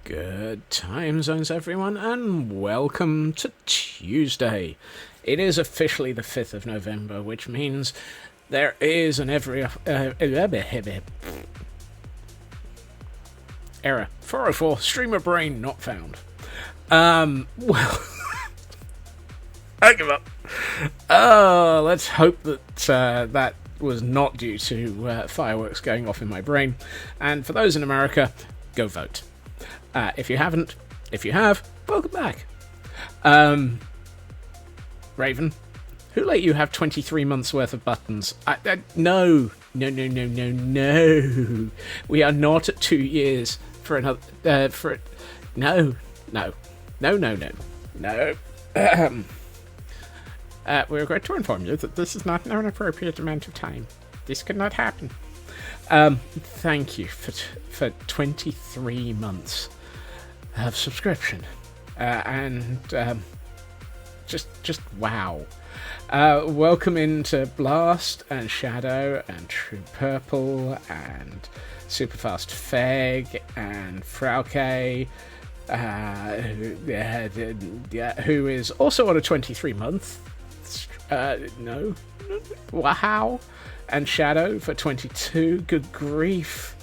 Good time zones, everyone, and welcome to Tuesday. It is officially the 5th of November, which means there is an error. 404, streamer brain not found. Well, I give up. Let's hope that that was not due to fireworks going off in my brain. And for those in America, go vote. If you haven't, if you have, welcome back. Raven, who let you have 23 months worth of buttons? No. We are not at 2 years for another. No. We regret to inform you that this is not an appropriate amount of time. This could not happen. Thank you for 23 months of subscription, and just wow. Welcome into Blast and Shadow and True Purple and Superfast Feg and Frauke, who is also on a 23 month. No, wow. And Shadow for 22. Good grief.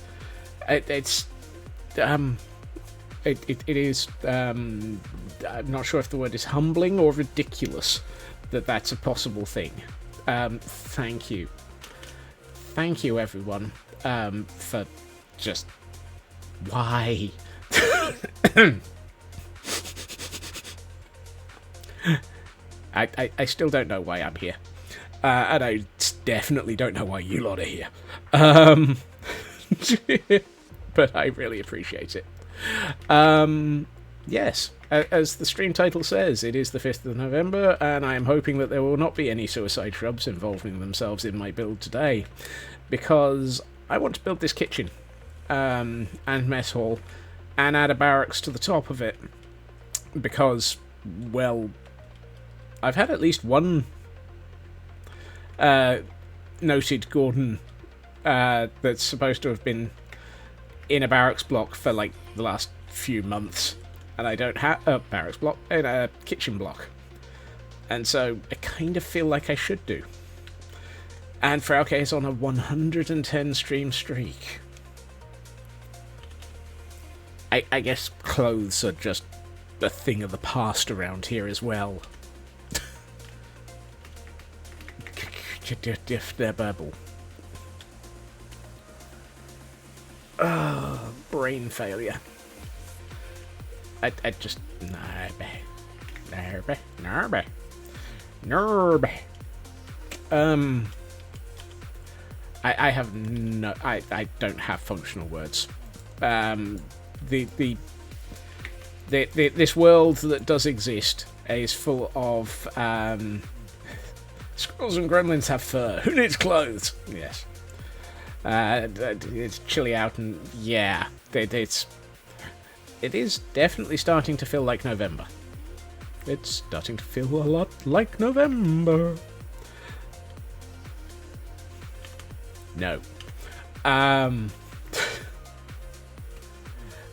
It is. I'm not sure if the word is humbling or ridiculous that that's a possible thing. Thank you, everyone, for just why. I still don't know why I'm here, and I definitely don't know why you lot are here. But I really appreciate it. Yes, as the stream title says, it is the 5th of November, and I am hoping that there will not be any suicide shrubs involving themselves in my build today, because I want to build this kitchen, and mess hall, and add a barracks to the top of it, because, well, I've had at least one noted Gordon that's supposed to have been in a barracks block for like the last few months, and I don't have a barracks block in a kitchen block, and so I kind of feel like I should do. And Frauke is on a 110 stream streak. I guess clothes are just a thing of the past around here as well. Their burble. Brain failure. I just nerve. I have no. I don't have functional words. This world that does exist is full of squirrels and gremlins have fur. Who needs clothes? Yes. It's chilly out, and yeah, it is definitely starting to feel like November. It's starting to feel a lot like November. No.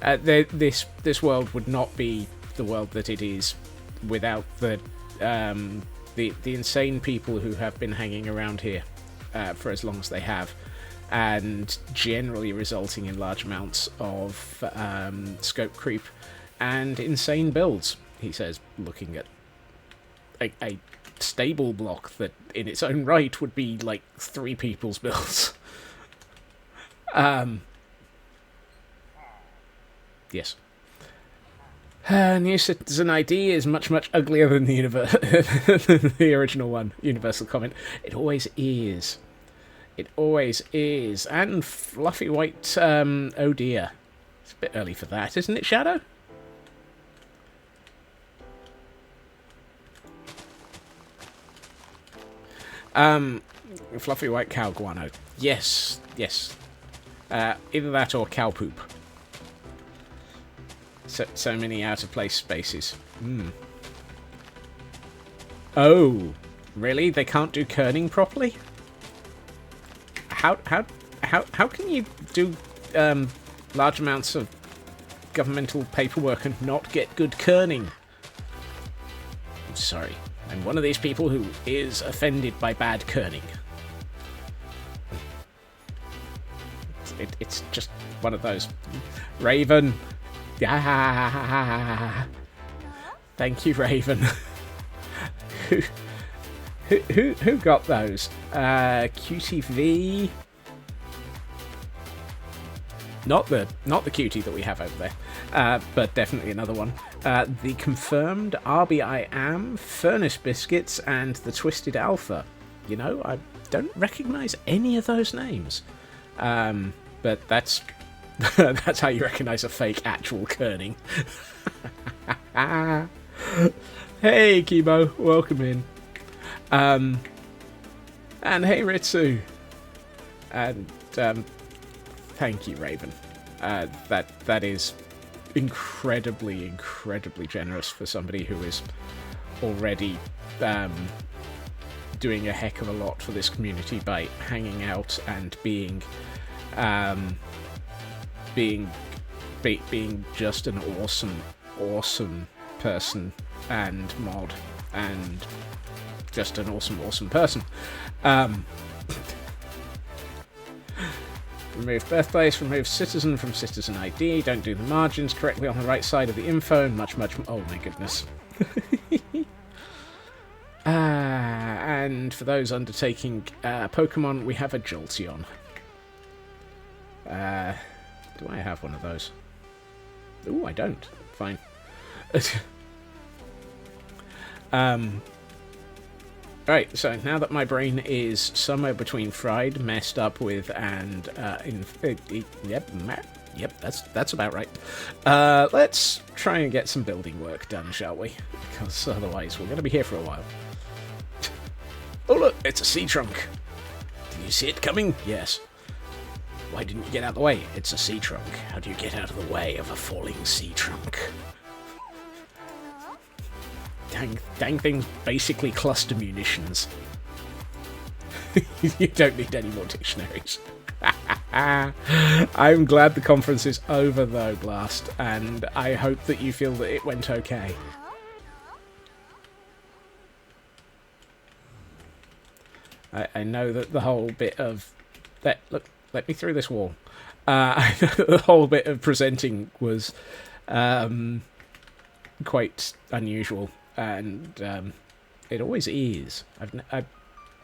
This world would not be the world that it is without the insane people who have been hanging around here for as long as they have, and generally resulting in large amounts of scope creep and insane builds, he says, looking at a stable block that in its own right would be like 3 people's builds. Yes. New Citizen ID is much uglier than the the original one. Universal comment. It always is. It always is. And fluffy white, oh dear. It's a bit early for that, isn't it, Shadow? Fluffy white cow guano. Yes. Either that or cow poop. So many out of place spaces. Oh, really? They can't do kerning properly? How can you do large amounts of governmental paperwork and not get good kerning. I'm sorry. I'm one of these people who is offended by bad kerning. It's just one of those. Raven. Yeah. Thank you, Raven. Who got those? QTV. Not the cutie that we have over there, but definitely another one. The confirmed RBIAM, Furnace Biscuits, and the Twisted Alpha. You know, I don't recognise any of those names, but that's that's how you recognise a fake actual kerning. Hey, Kibo, welcome in. And hey, Ritsu, and thank you, Raven. That is incredibly generous for somebody who is already doing a heck of a lot for this community by hanging out and being just an awesome person and mod and just an awesome person. Remove birthplace, remove citizen from citizen ID, don't do the margins correctly on the right side of the info, and much, oh my goodness. And for those undertaking Pokemon, we have a Jolteon. Do I have one of those? Ooh, I don't. Fine. Right, so now that my brain is somewhere between fried, messed up with, and yep, that's about right. Let's try and get some building work done, shall we? Because otherwise we're going to be here for a while. Oh look, it's a sea trunk. Did you see it coming? Yes. Why didn't you get out of the way? It's a sea trunk. How do you get out of the way of a falling sea trunk? Dang things basically cluster munitions. You don't need any more dictionaries. I'm glad the conference is over though, Blast, and I hope that you feel that it went okay. I know that the whole bit of... let me through this wall. I know that the whole bit of presenting was quite unusual. And it always is.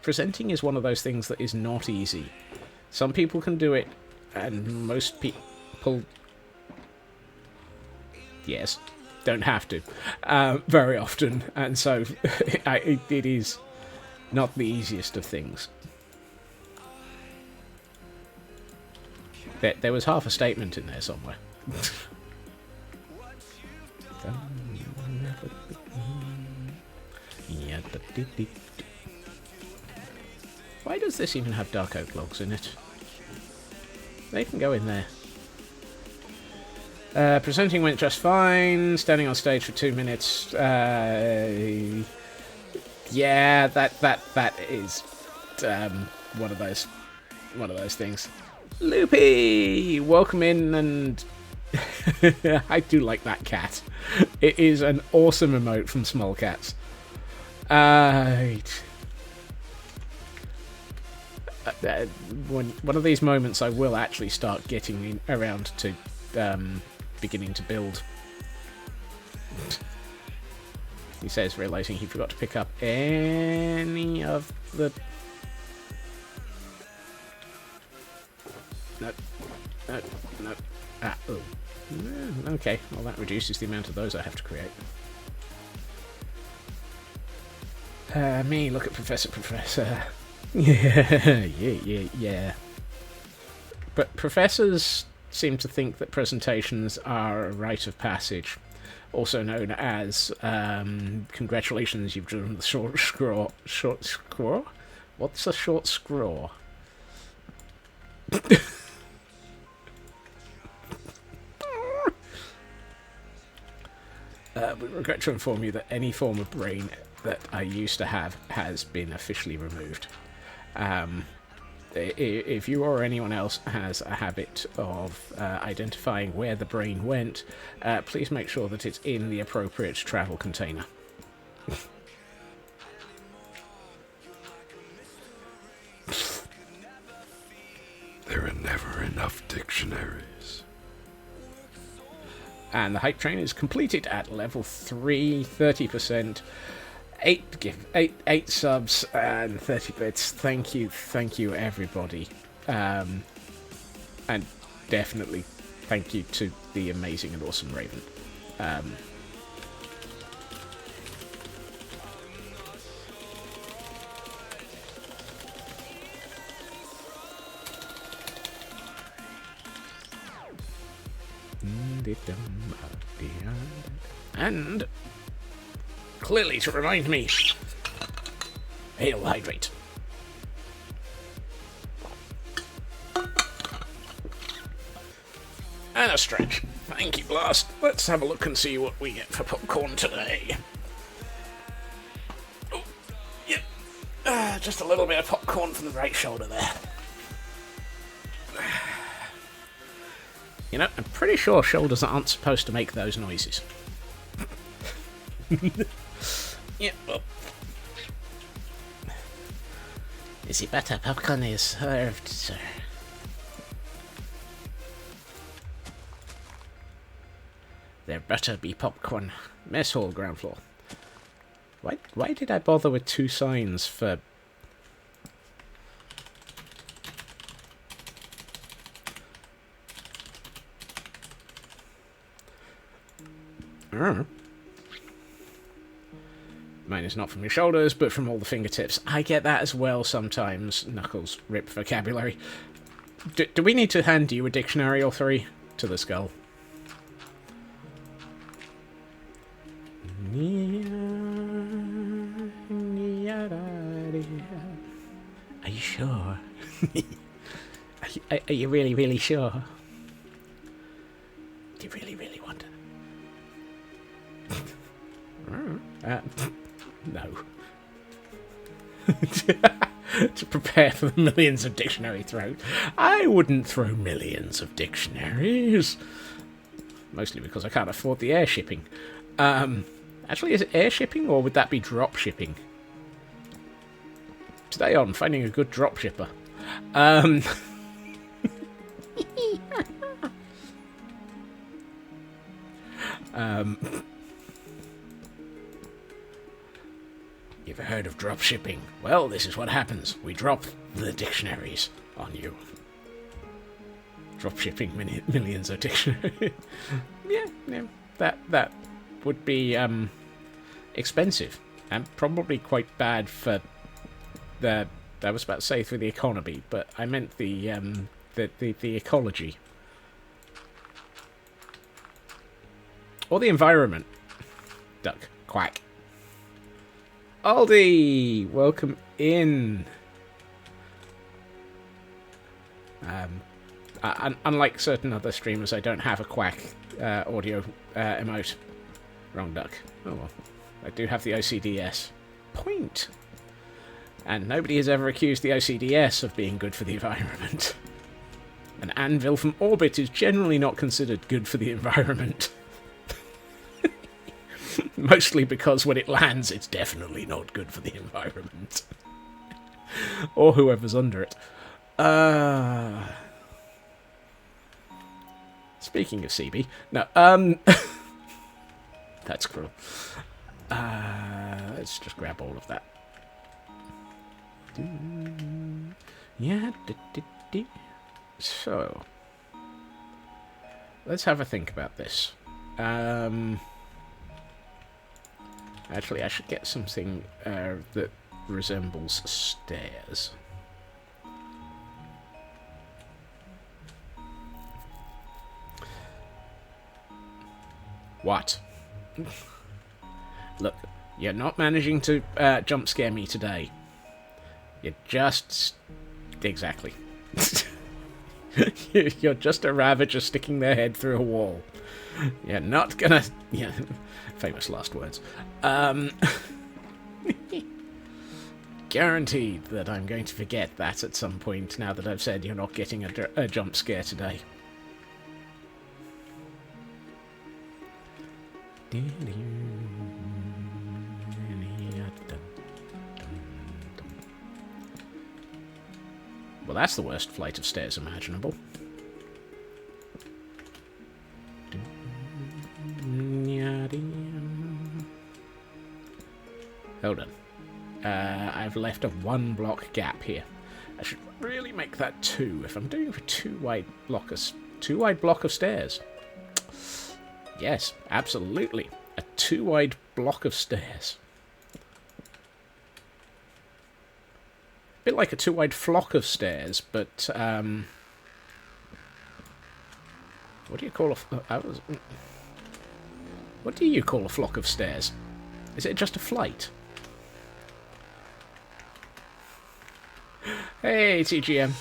Presenting is one of those things that is not easy. Some people can do it, and most people, yes, don't have to very often. And so it is not the easiest of things. There was half a statement in there somewhere. Why does this even have dark oak logs in it? They can go in there. Presenting went just fine. Standing on stage for 2 minutes. Yeah, that is one of those things. Loopy, welcome in, and I do like that cat. It is an awesome emote from Small Cats. One of these moments I will actually start getting around to beginning to build. He says, realizing he forgot to pick up any of the... No. Oh. Okay, well that reduces the amount of those I have to create. Me, look at Professor. Yeah. But professors seem to think that presentations are a rite of passage, also known as, congratulations, you've done the short scrawl. Short scrawl? What's a short scrawl? We regret to inform you that any form of brain that I used to have has been officially removed. if you or anyone else has a habit of identifying where the brain went, please make sure that it's in the appropriate travel container. There are never enough dictionaries. And the hype train is completed at level 3, 30%. 8 subs and 30 bits. Thank you everybody, and definitely thank you to the amazing and awesome Raven. And clearly to remind me, he'll hydrate. And a stretch. Thank you, Blast. Let's have a look and see what we get for popcorn today. Oh, yep. Just a little bit of popcorn from the right shoulder there. You know, I'm pretty sure shoulders aren't supposed to make those noises. Yep. Well. Is it better? Popcorn is served, sir. There better be popcorn. Mess hall, ground floor. Why did I bother with 2 signs for... Mine is not from your shoulders, but from all the fingertips. I get that as well sometimes. Knuckles, rip vocabulary. Do we need to hand you a dictionary or 3 to the skull? Are you sure? Are you really, really sure? Do you really, really want to? No. To prepare for the millions of dictionary throws. I wouldn't throw millions of dictionaries. Mostly because I can't afford the air shipping. Actually, is it air shipping or would that be drop shipping? Today on finding a good drop shipper. You ever heard of drop shipping? Well, this is what happens. We drop the dictionaries on you. Drop shipping millions of dictionaries. yeah, that would be expensive and probably quite bad for the. I was about to say for the economy, but I meant the ecology or the environment. Duck quack. Aldi, welcome in. Unlike certain other streamers, I don't have a quack audio emote. Wrong duck. Oh well. I do have the OCDS. Point. And nobody has ever accused the OCDS of being good for the environment. An anvil from orbit is generally not considered good for the environment. Mostly because when it lands, it's definitely not good for the environment. Or whoever's under it. Speaking of CB, no, that's cruel. Let's just grab all of that. Yeah, so let's have a think about this. Actually, I should get something that resembles stairs. What? Look, you're not managing to jump scare me today. You're just... Exactly. You're just a ravager sticking their head through a wall. You're not gonna... Yeah, famous last words. guaranteed that I'm going to forget that at some point now that I've said you're not getting a jump scare today. Well, that's the worst flight of stairs imaginable. Hold on. I've left a 1 block gap here. I should really make that 2 if I'm doing a 2 wide block of stairs. Yes, absolutely. A 2 wide block of stairs. A bit like a 2 wide flock of stairs, but what do you call what do you call a flock of stairs? Is it just a flight? Hey, TGM.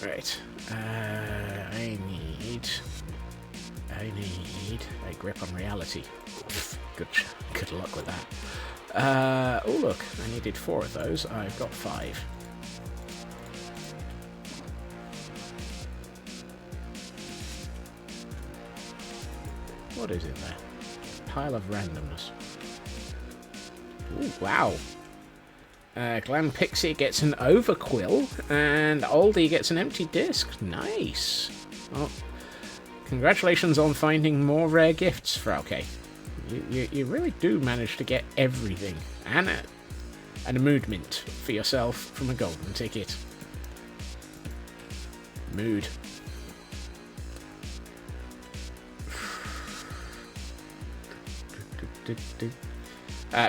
Right. I need a grip on reality. Good luck with that. Oh look, I needed 4 of those. I've got 5. What is in there? Pile of randomness. Ooh, wow. Glam Pixie gets an overquill, and Oldie gets an empty disc. Nice. Well, congratulations on finding more rare gifts, Frauke. You really do manage to get everything. And a mood mint for yourself from a golden ticket. Mood.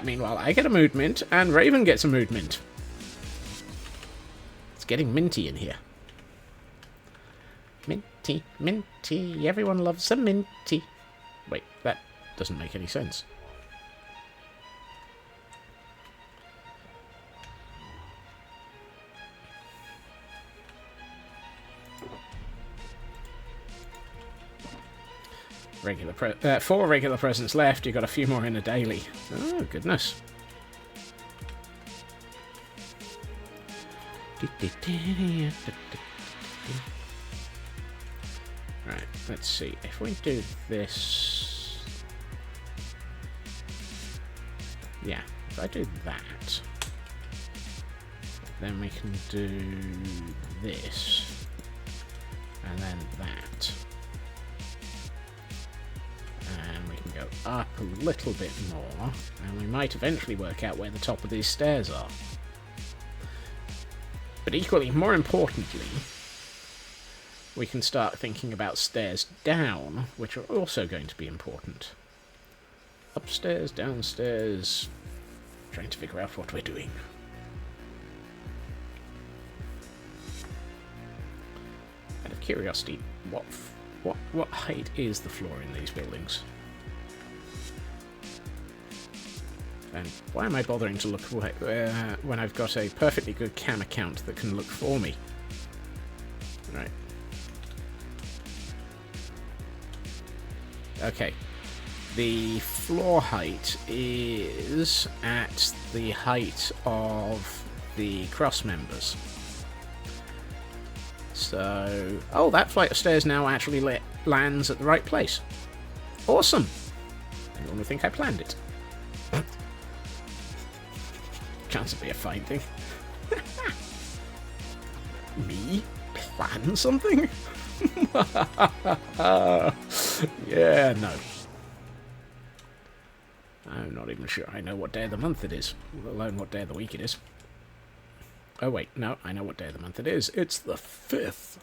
Meanwhile, I get a mood mint, and Raven gets a mood mint. It's getting minty in here. Minty, minty, everyone loves a minty. Wait, that doesn't make any sense. Four regular presents left. You got a few more in a daily. Oh goodness. Right, let's see. If we do this, yeah. If I do that, then we can do this, and then that. And we can go up a little bit more, and we might eventually work out where the top of these stairs are. But equally, more importantly, we can start thinking about stairs down, which are also going to be important. Upstairs, downstairs, trying to figure out what we're doing. Out of curiosity, what height is the floor in these buildings? And why am I bothering to look when I've got a perfectly good cam account that can look for me? Right. Okay. The floor height is at the height of the cross members. So, oh, that flight of stairs now actually lands at the right place. Awesome! I only think I planned it. Chance to be a fine thing. Me? Plan something? Yeah, no. I'm not even sure I know what day of the month it is, let alone what day of the week it is. Oh wait, no, I know what day of the month it is. It's the 5th.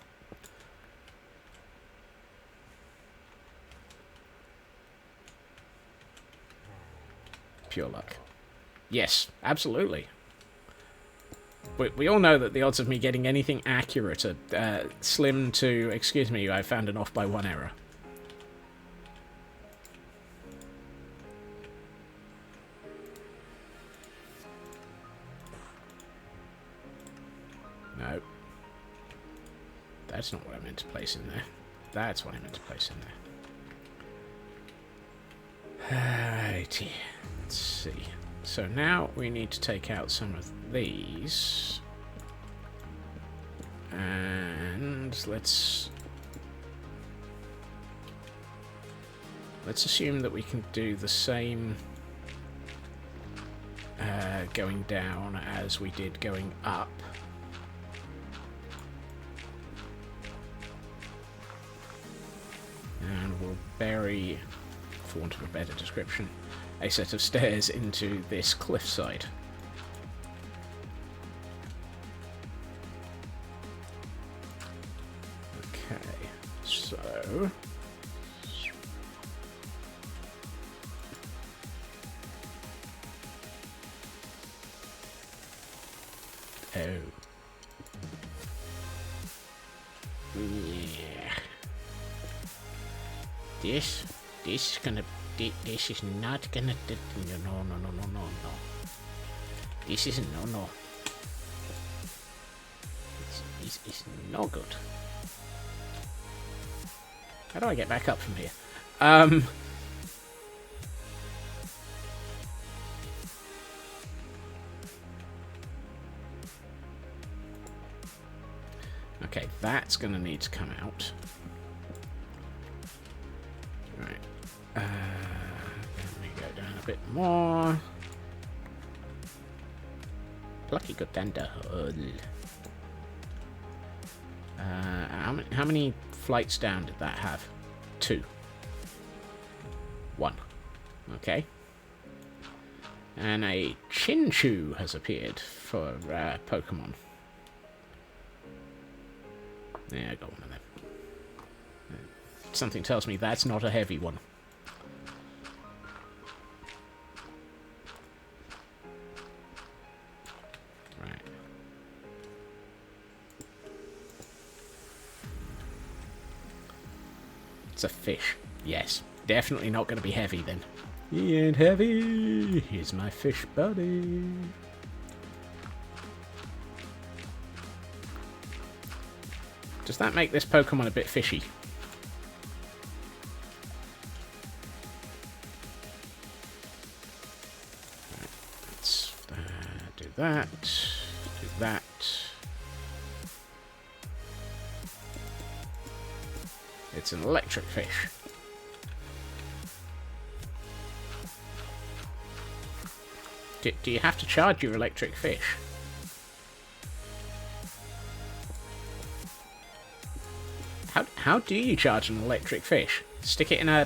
Pure luck. Yes, absolutely. We all know that the odds of me getting anything accurate are slim to, excuse me, I found an off by 1 error. No. That's not what I meant to place in there. That's what I meant to place in there. Alrighty. Let's see. So now we need to take out some of these. And let's assume that we can do the same going down as we did going up. And we'll bury, for want of a better description, a set of stairs into this cliffside. Okay, so... Oh. Yeah. This is gonna... This is not gonna... No. This is no. It's no good. How do I get back up from here? Okay, that's gonna need to come out. Right. Let me go down a bit more. Plucky good down the hole. How many flights down did that have? 2. 1. Okay. And a Chinchou has appeared for Pokemon. Yeah, I got one of them. Something tells me that's not a heavy one. Right. It's a fish. Yes. Definitely not going to be heavy then. He ain't heavy. He's my fish buddy. Does that make this Pokemon a bit fishy? Right, let's do that. Do that. It's an electric fish. Do you have to charge your electric fish? How do you charge an electric fish? Stick it in a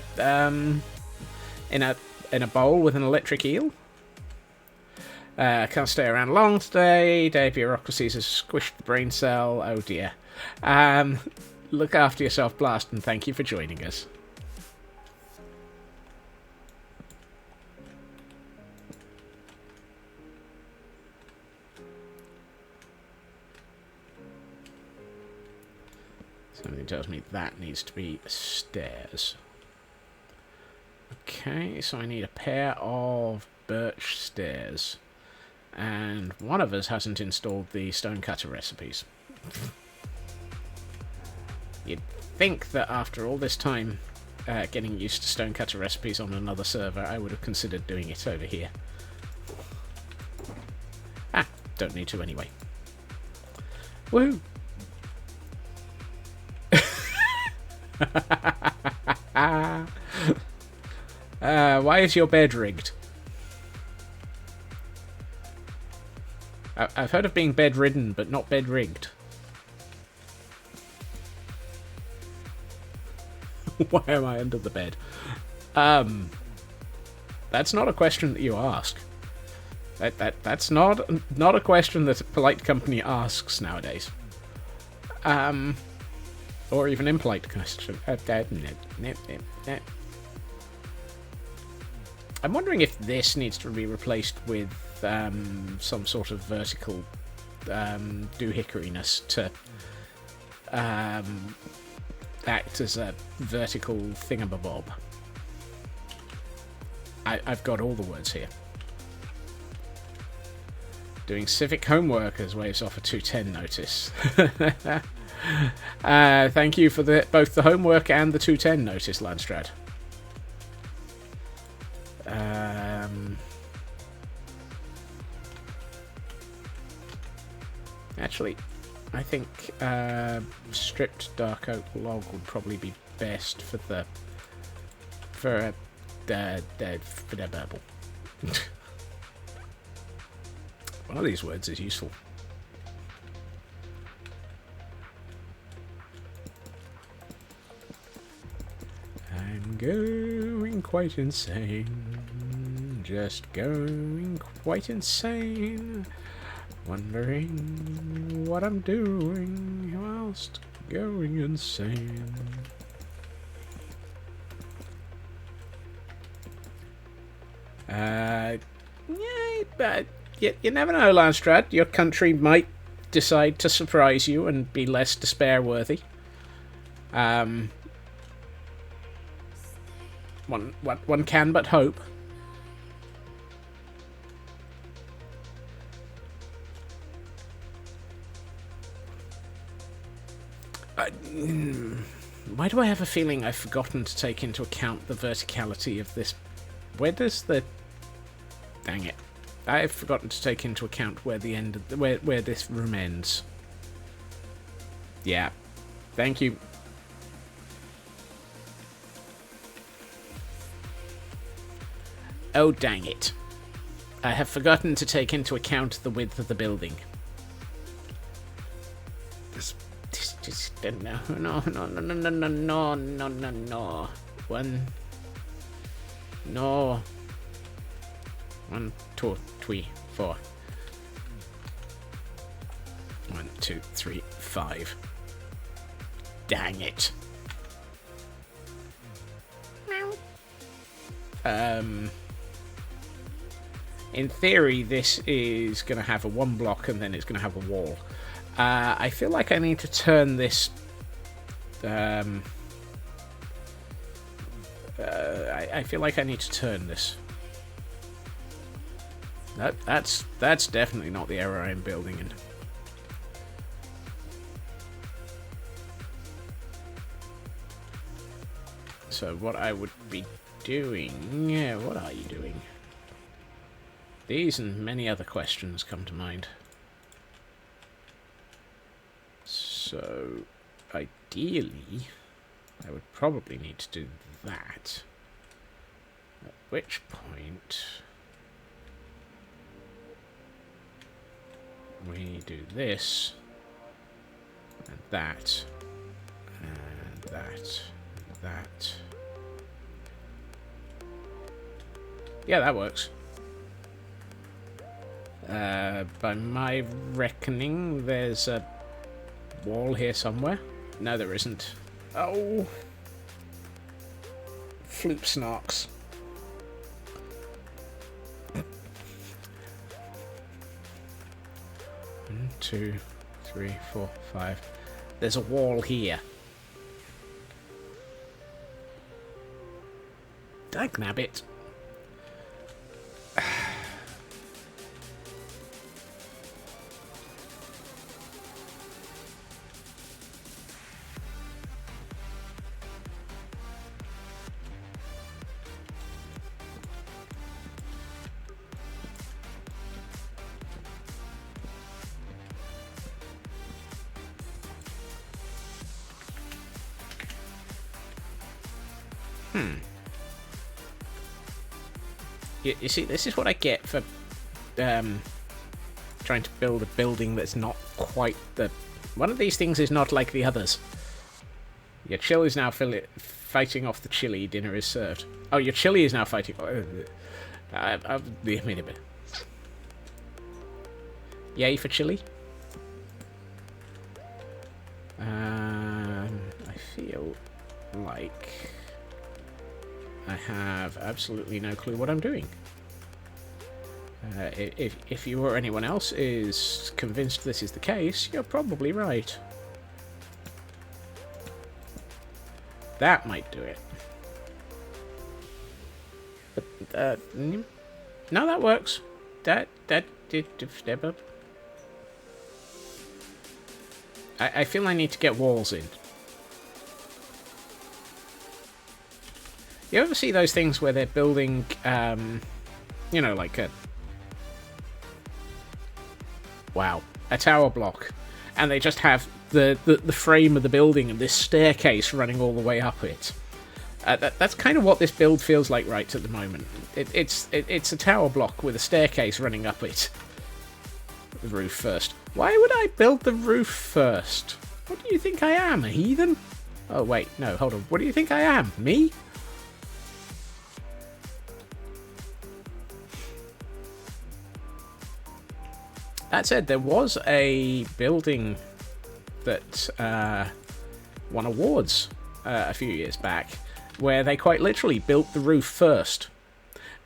bowl with an electric eel? Can't stay around long today. Day of bureaucracies has squished the brain cell. Oh dear. Look after yourself, Blast, and thank you for joining us. Something tells me that needs to be stairs. Okay, so I need a pair of birch stairs. And one of us hasn't installed the stonecutter recipes. You'd think that after all this time getting used to stonecutter recipes on another server, I would have considered doing it over here. Ah, don't need to anyway. Woohoo! Why is your bed rigged? I've heard of being bedridden, but not bed rigged. Why am I under the bed? That's not a question that you ask. That's not a question that a polite company asks nowadays. Or even impolite question. I'm wondering if this needs to be replaced with some sort of vertical doohickoryness to act as a vertical thingamabob. I've got all the words here. Doing civic homework as waves off a 210 notice. Thank you for both the homework and the 210 notice, Landstrad. Actually, I think stripped dark oak log would probably be best for the burble. One of these words is useful. I'm going quite insane. Just going quite insane. Wondering what I'm doing whilst going insane. Yeah, but you never know, Landstrad. Your country might decide to surprise you and be less despair-worthy. One can but hope. Why do I have a feeling I've forgotten to take into account the verticality of this? Where does the... Dang it. I've forgotten to take into account where the end of the, where this room ends. Yeah. Thank you. Oh, dang it. I have forgotten to take into account the width of the building. This just... No. One... No. 1, 2, 3, 4. 1, 2, 3, 5. Dang it. In theory, this is going to have a 1 block and then it's going to have a wall. I feel like I need to turn this... I feel like I need to turn this. That's definitely not the error I'm building in. So what I would be doing... Yeah, what are you doing? These and many other questions come to mind. So, ideally, I would probably need to do that. At which point... we do this, and that, and that, and that. Yeah, that works. By my reckoning, there's a wall here somewhere. No, there isn't. Oh! Floop snarks. 1, 2, 3, 4, 5. There's a wall here. Dagnabbit. You see, this is what I get for trying to build a building that's not quite the... One of these things is not like the others. Your chill is now fighting off the chili. Dinner is served. Oh, your chili is now fighting... I'll be a minute. Yay for chili. I feel like I have absolutely no clue what I'm doing. If you or anyone else is convinced this is the case, you're probably right. That might do it. But, no, that works. That did step up. I feel I need to get walls in. You ever see those things where they're building, you know, like a... Wow. a tower block, and they just have the frame of the building and this staircase running all the way up it. That's kind of what this build feels like right at the moment. It's a tower block with a staircase running up it. The roof first. Why would I build the roof first? What do you think I am, a heathen? Oh wait, no, hold on. What do you think I am? Me? That said, there was a building that won awards a few years back, where they quite literally built the roof first,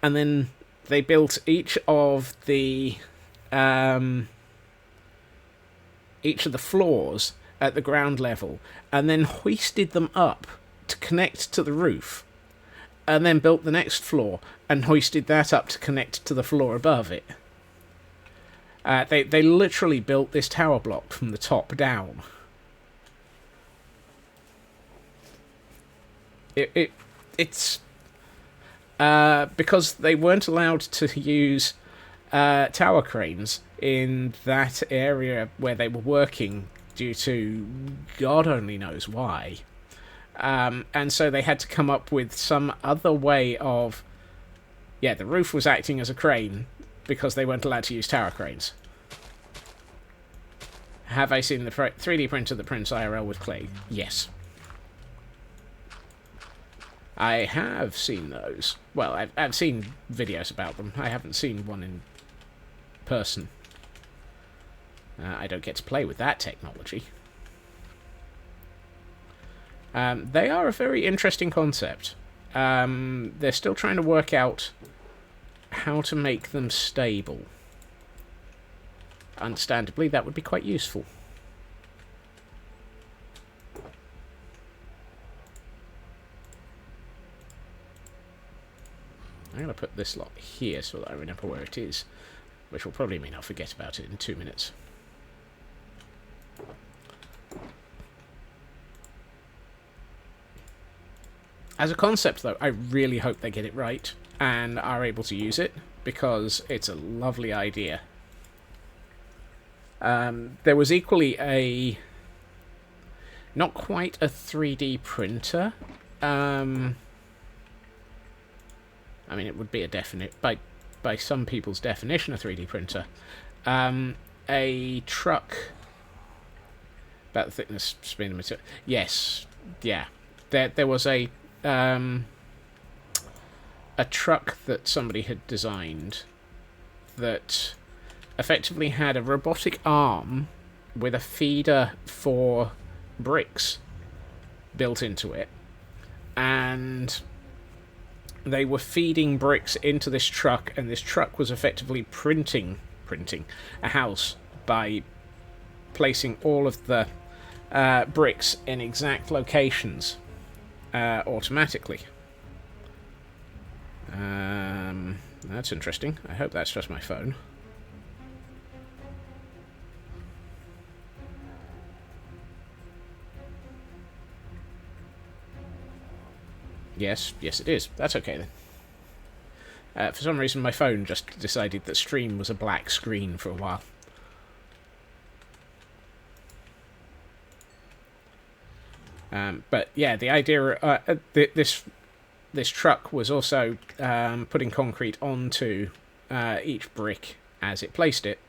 and then they built each of the floors at the ground level, and then hoisted them up to connect to the roof, and then built the next floor and hoisted that up to connect to the floor above it. They literally built this tower block from the top down. It's because they weren't allowed to use tower cranes in that area where they were working due to God only knows why. And so they had to come up with some other way of... Yeah, the roof was acting as a crane because they weren't allowed to use tower cranes. Have I seen the 3D printer that prints IRL with clay? Yes. I have seen those. Well, I've seen videos about them. I haven't seen one in person. I don't get to play with that technology. They are a very interesting concept. They're still trying to work out how to make them stable. Understandably, that would be quite useful. I'm going to put this lot here so that I remember where it is, which will probably mean I'll forget about it in 2 minutes. As a concept, though, I really hope they get it right and are able to use it, because it's a lovely idea. There was equally a... not quite a 3D printer. I mean, it would be a definite... by some people's definition, a 3D printer. A truck... about the thickness, spin, and material... Yes, yeah. There was a truck that somebody had designed that effectively had a robotic arm with a feeder for bricks built into it, and they were feeding bricks into this truck, and this truck was effectively printing a house by placing all of the bricks in exact locations automatically. That's interesting. I hope that's just my phone. Yes, it is. That's okay then. For some reason my phone just decided that stream was a black screen for a while. But yeah, the idea... this truck was also putting concrete onto each brick as it placed it.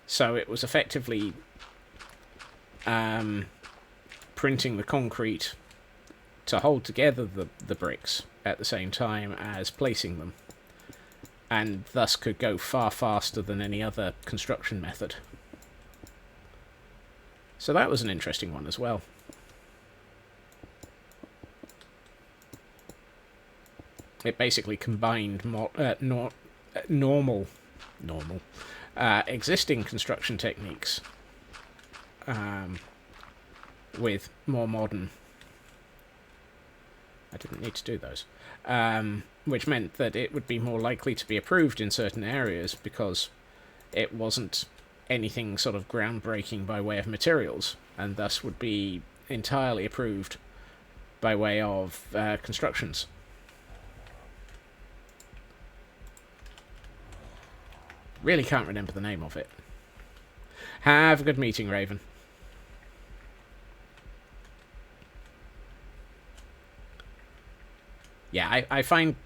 So it was effectively printing the concrete to hold together the bricks at the same time as placing them, and thus could go far faster than any other construction method. So that was an interesting one as well. It basically combined normal existing construction techniques with more modern... I didn't need to do those. Which meant that it would be more likely to be approved in certain areas because it wasn't anything sort of groundbreaking by way of materials, and thus would be entirely approved by way of constructions. Really can't remember the name of it. Have a good meeting, Raven. Yeah, I find,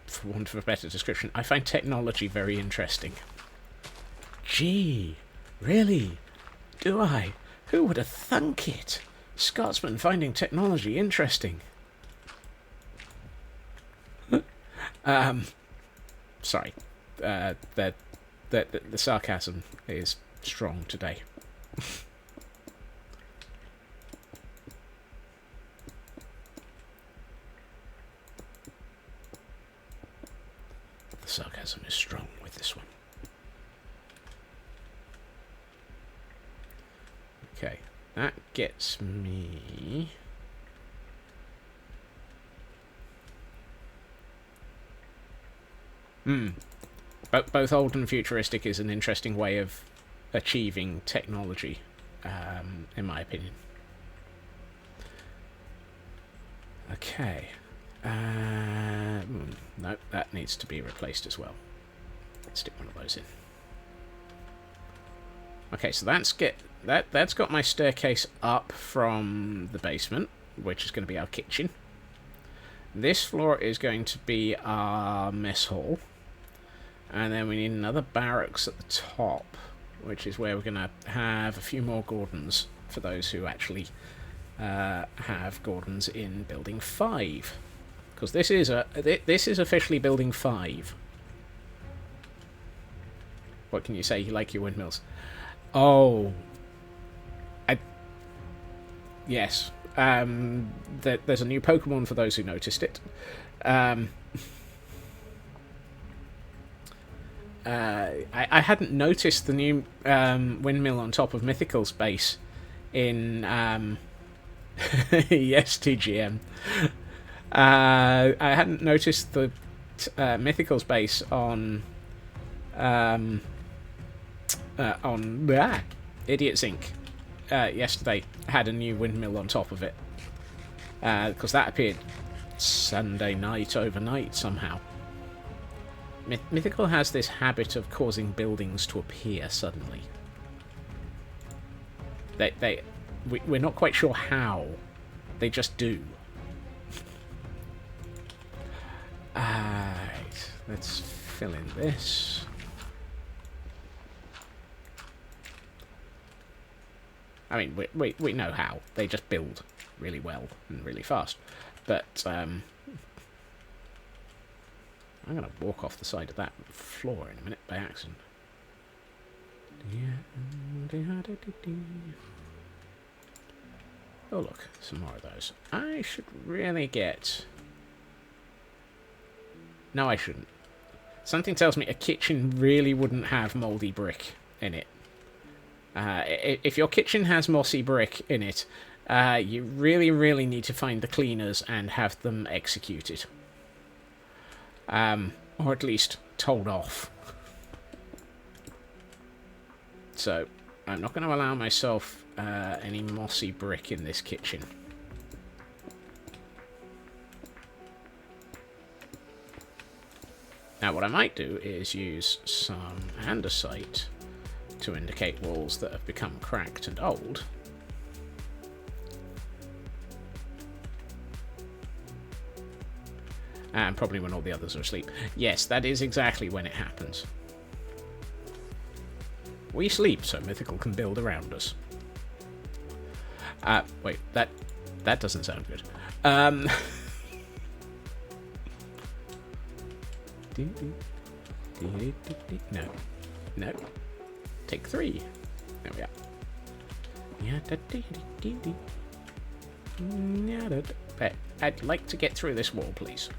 for want of a better description, I find technology very interesting. Gee, really? Do I? Who would have thunk it? Scotsman finding technology interesting. Sorry. The sarcasm is strong today. The sarcasm is strong with this one. Okay, that gets me... Both old and futuristic is an interesting way of achieving technology, in my opinion. Okay. No, that needs to be replaced as well. Let's stick one of those in. Okay, so that's got my staircase up from the basement, which is going to be our kitchen. This floor is going to be our mess hall. And then we need another barracks at the top, which is where we're going to have a few more Gordons for those who actually have Gordons in Building 5. Because this is officially Building 5. What can you say? You like your windmills? Oh. Yes. There's a new Pokemon for those who noticed it. I hadn't noticed the new windmill on top of Mythical's base in yes, TGM. I hadn't noticed the Mythical's base on Idiot's Inc. Yesterday had a new windmill on top of it because that appeared Sunday night overnight somehow. Mythical has this habit of causing buildings to appear suddenly. We're not quite sure how. They just do. Alright, let's fill in this. I mean, we know how. They just build really well and really fast. But, I'm going to walk off the side of that floor in a minute by accident. Oh look, some more of those. I should really get... No, I shouldn't. Something tells me a kitchen really wouldn't have mouldy brick in it. If your kitchen has mossy brick in it, you really, really need to find the cleaners and have them executed. Or at least told off. So, I'm not going to allow myself any mossy brick in this kitchen. Now, what I might do is use some andesite to indicate walls that have become cracked and old. And probably when all the others are asleep. Yes, that is exactly when it happens. We sleep so Mythical can build around us. Wait, that doesn't sound good. No. Take 3. There we are. I'd like to get through this wall, please.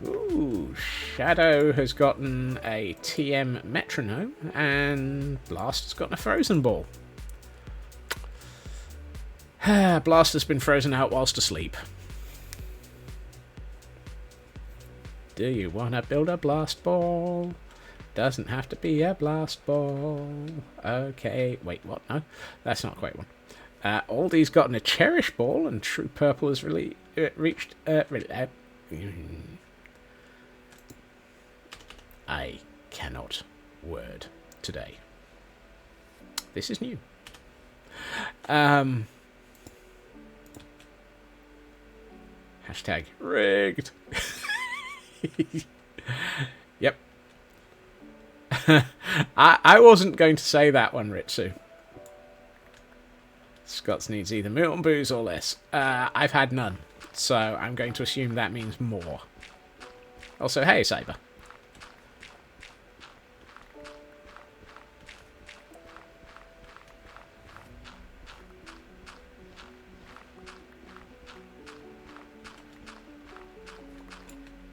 Ooh, Shadow has gotten a TM metronome, and Blast has gotten a frozen ball. Blast has been frozen out whilst asleep. Do you want to build a blast ball? Doesn't have to be a blast ball. Okay, wait, what? No, that's not quite one. Aldi's gotten a cherish ball, and True Purple has really reached... I cannot word today. This is new. Hashtag rigged. Yep. I wasn't going to say that one, Ritsu. Scots needs either meat and booze or less. I've had none, so I'm going to assume that means more. Also, hey, Saber.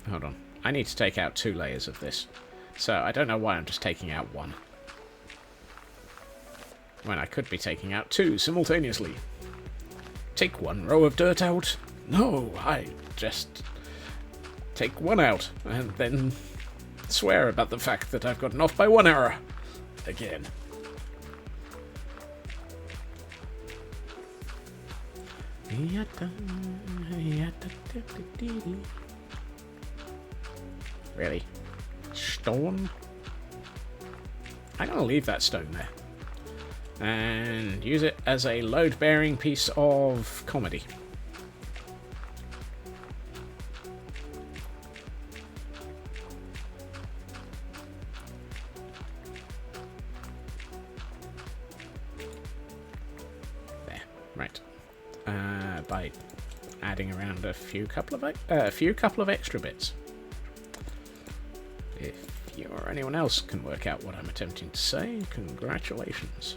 Hold on. I need to take out 2 layers of this. So I don't know why I'm just taking out 1. When I could be taking out 2 simultaneously. Take 1 row of dirt out? No, I just take 1 out and then swear about the fact that I've gotten off by 1 error. Again. Really? Stone? I'm going to leave that stone there. And use it as a load-bearing piece of comedy. There. Right. By adding around a few couple of extra bits. If you or anyone else can work out what I'm attempting to say, congratulations.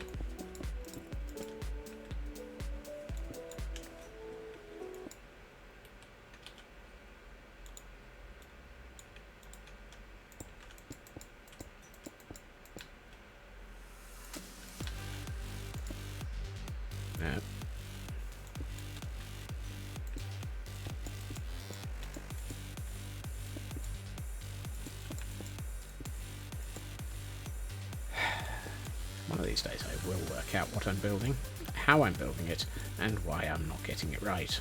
One of these days I will work out what I'm building, how I'm building it, and why I'm not getting it right.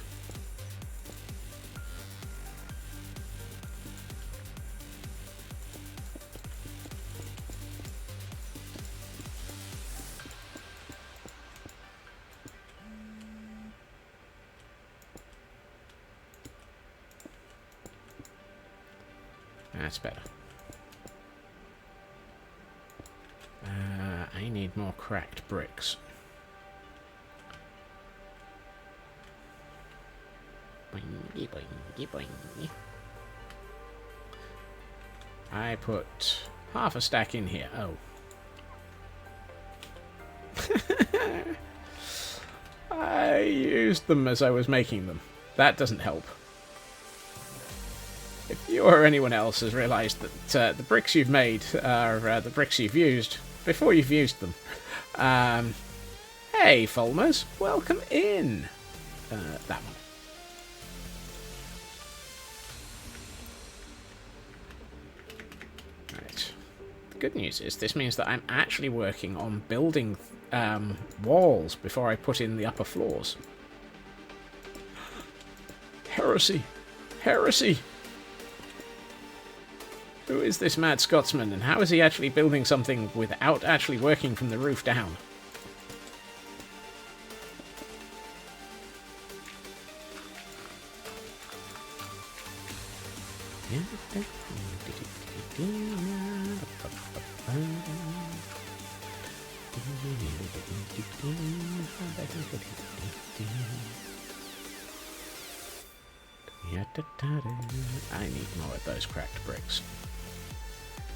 That's better. I need more cracked bricks. Boingy, boingy, boingy. I put half a stack in here. Oh. I used them as I was making them. That doesn't help. If you or anyone else has realised that the bricks you've made are the bricks you've used before you've used them, hey, Fulmers, welcome in. That one. Right. The good news is this means that I'm actually working on building walls before I put in the upper floors. Heresy! Heresy! Who is this mad Scotsman, and how is he actually building something without actually working from the roof down? I need more of those cracked bricks.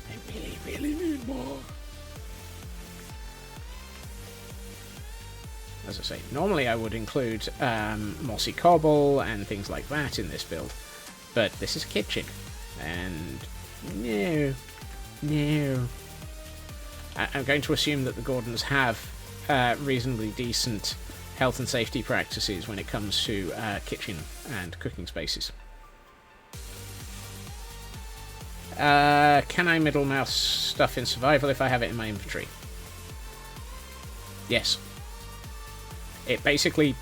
I really, really need more. As I say, normally I would include mossy cobble and things like that in this build, but this is a kitchen, and no. I'm going to assume that the Gordons have reasonably decent health and safety practices when it comes to kitchen and cooking spaces. Can I middle mouse stuff in survival if I have it in my inventory? Yes. It basically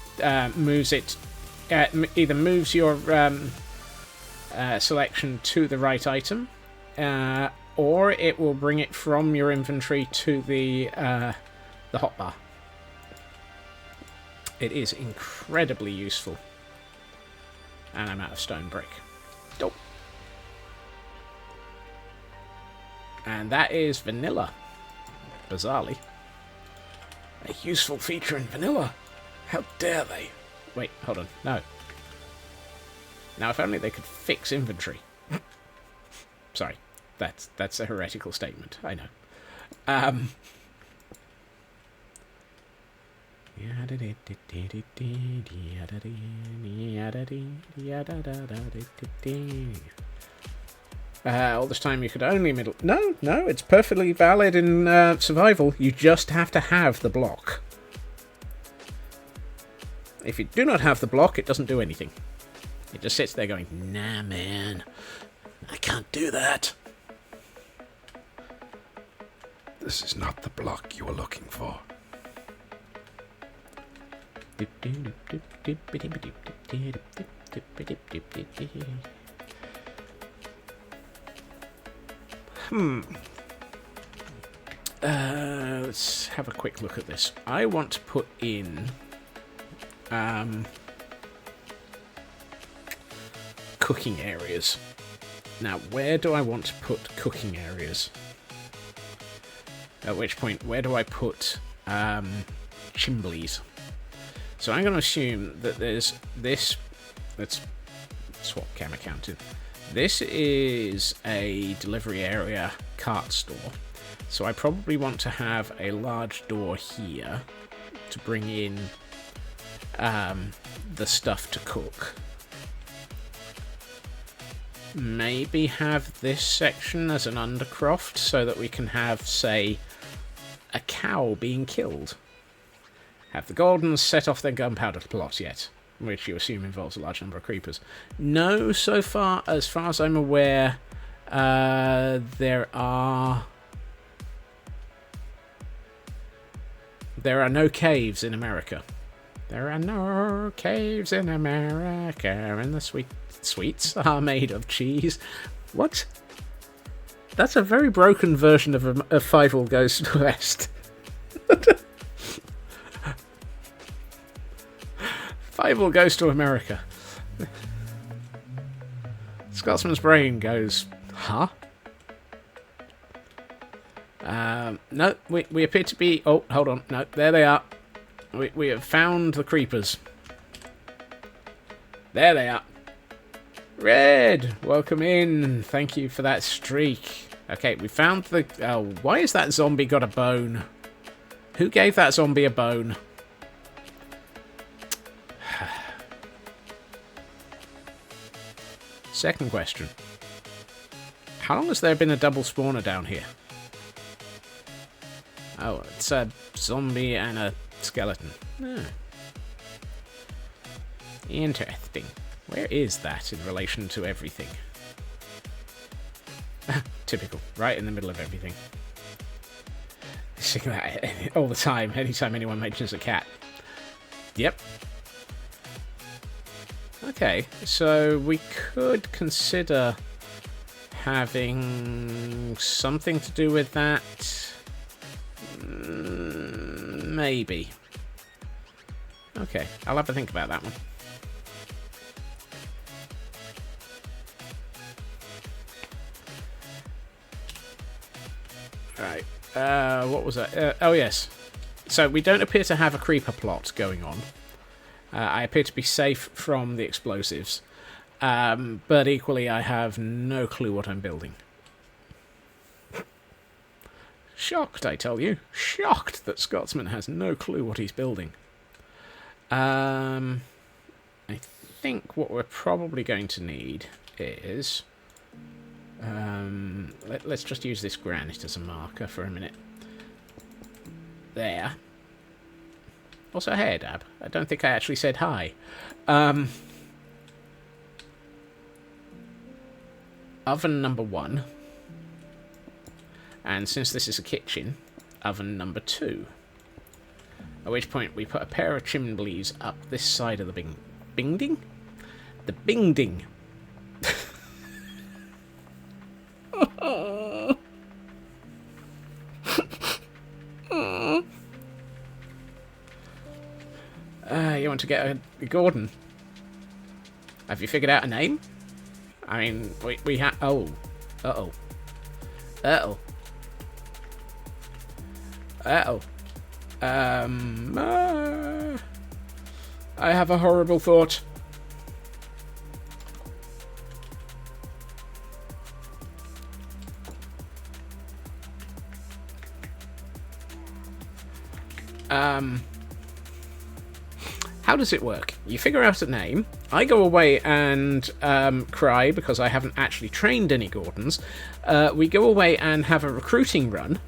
moves it, either moves your selection to the right item, or it will bring it from your inventory to the the hotbar. It is incredibly useful. And I'm out of stone brick. Dope. And that is vanilla. Bizarrely. A useful feature in vanilla. How dare they? Wait, hold on. No. Now, if only they could fix inventory. Sorry. That's a heretical statement. I know. All this time you could only middle... No, it's perfectly valid in survival. You just have to have the block. If you do not have the block, it doesn't do anything. It just sits there going, nah, man, I can't do that. This is not the block you were looking for. Let's have a quick look at this. I want to put in cooking areas. Now, where do I want to put cooking areas? At which point, where do I put chimblies? So I'm going to assume that there's this... Let's swap camera counting. This is a delivery area cart store. So I probably want to have a large door here to bring in the stuff to cook. Maybe have this section as an undercroft so that we can have, say, a cow being killed. Have the Gordons set off their gunpowder plot yet? Which you assume involves a large number of creepers. No, as far as I'm aware, there are no caves in America. There are no caves in America, and the sweets are made of cheese. What? That's a very broken version of Five All Goes West. Five All Goes to America. Scotsman's brain goes, huh? No, we appear to be... Oh, hold on. No, there they are. We have found the creepers. There they are. Red, welcome in. Thank you for that streak. Okay, we found the... Oh, why has that zombie got a bone? Who gave that zombie a bone? Second question. How long has there been a double spawner down here? Oh, it's a zombie and a skeleton. Oh. Interesting. Where is that in relation to everything? Typical. Right in the middle of everything. I sing that all the time, anytime anyone mentions a cat. Yep. Okay, so we could consider having something to do with that. Maybe. Okay, I'll have to think about that one. Right, what was that? Oh, yes. So we don't appear to have a creeper plot going on. I appear to be safe from the explosives. But equally, I have no clue what I'm building. Shocked, I tell you. Shocked that Scotsman has no clue what he's building. I think what we're probably going to need is... let's just use this granite as a marker for a minute. There. Also, hey, Dab. I don't think I actually said hi. Oven number 1. And since this is a kitchen, oven number 2. At which point we put a pair of chimneys up this side of the bingding? The bingding. want to get a Gordon? Have you figured out a name? I mean, we have... Oh. Uh-oh. Uh-oh. Uh-oh. I have a horrible thought. How does it work? You figure out a name. I go away and cry because I haven't actually trained any Gordons. We go away and have a recruiting run,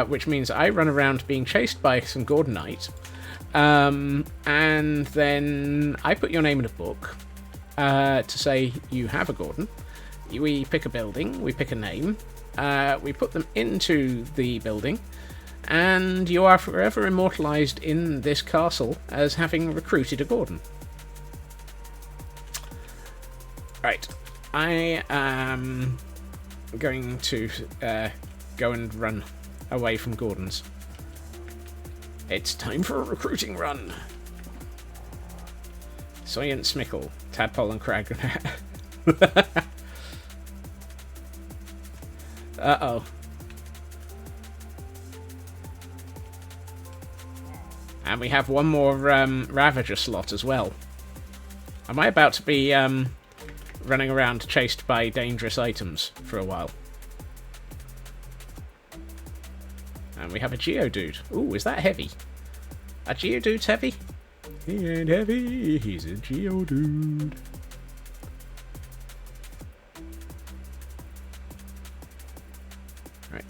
which means I run around being chased by some Gordonite. And then I put your name in a book to say you have a Gordon. We pick a building, we pick a name, we put them into the building, and you are forever immortalized in this castle as having recruited a Gordon. Right, I am going to go and run away from Gordons. It's time for a recruiting run. Soyant Smickle, Tadpole and Crag. Uh-oh. And we have one more Ravager slot as well. Am I about to be running around chased by dangerous items for a while? And we have a Geodude. Ooh, is that heavy? A Geodude's heavy? He ain't heavy, he's a Geodude. Right.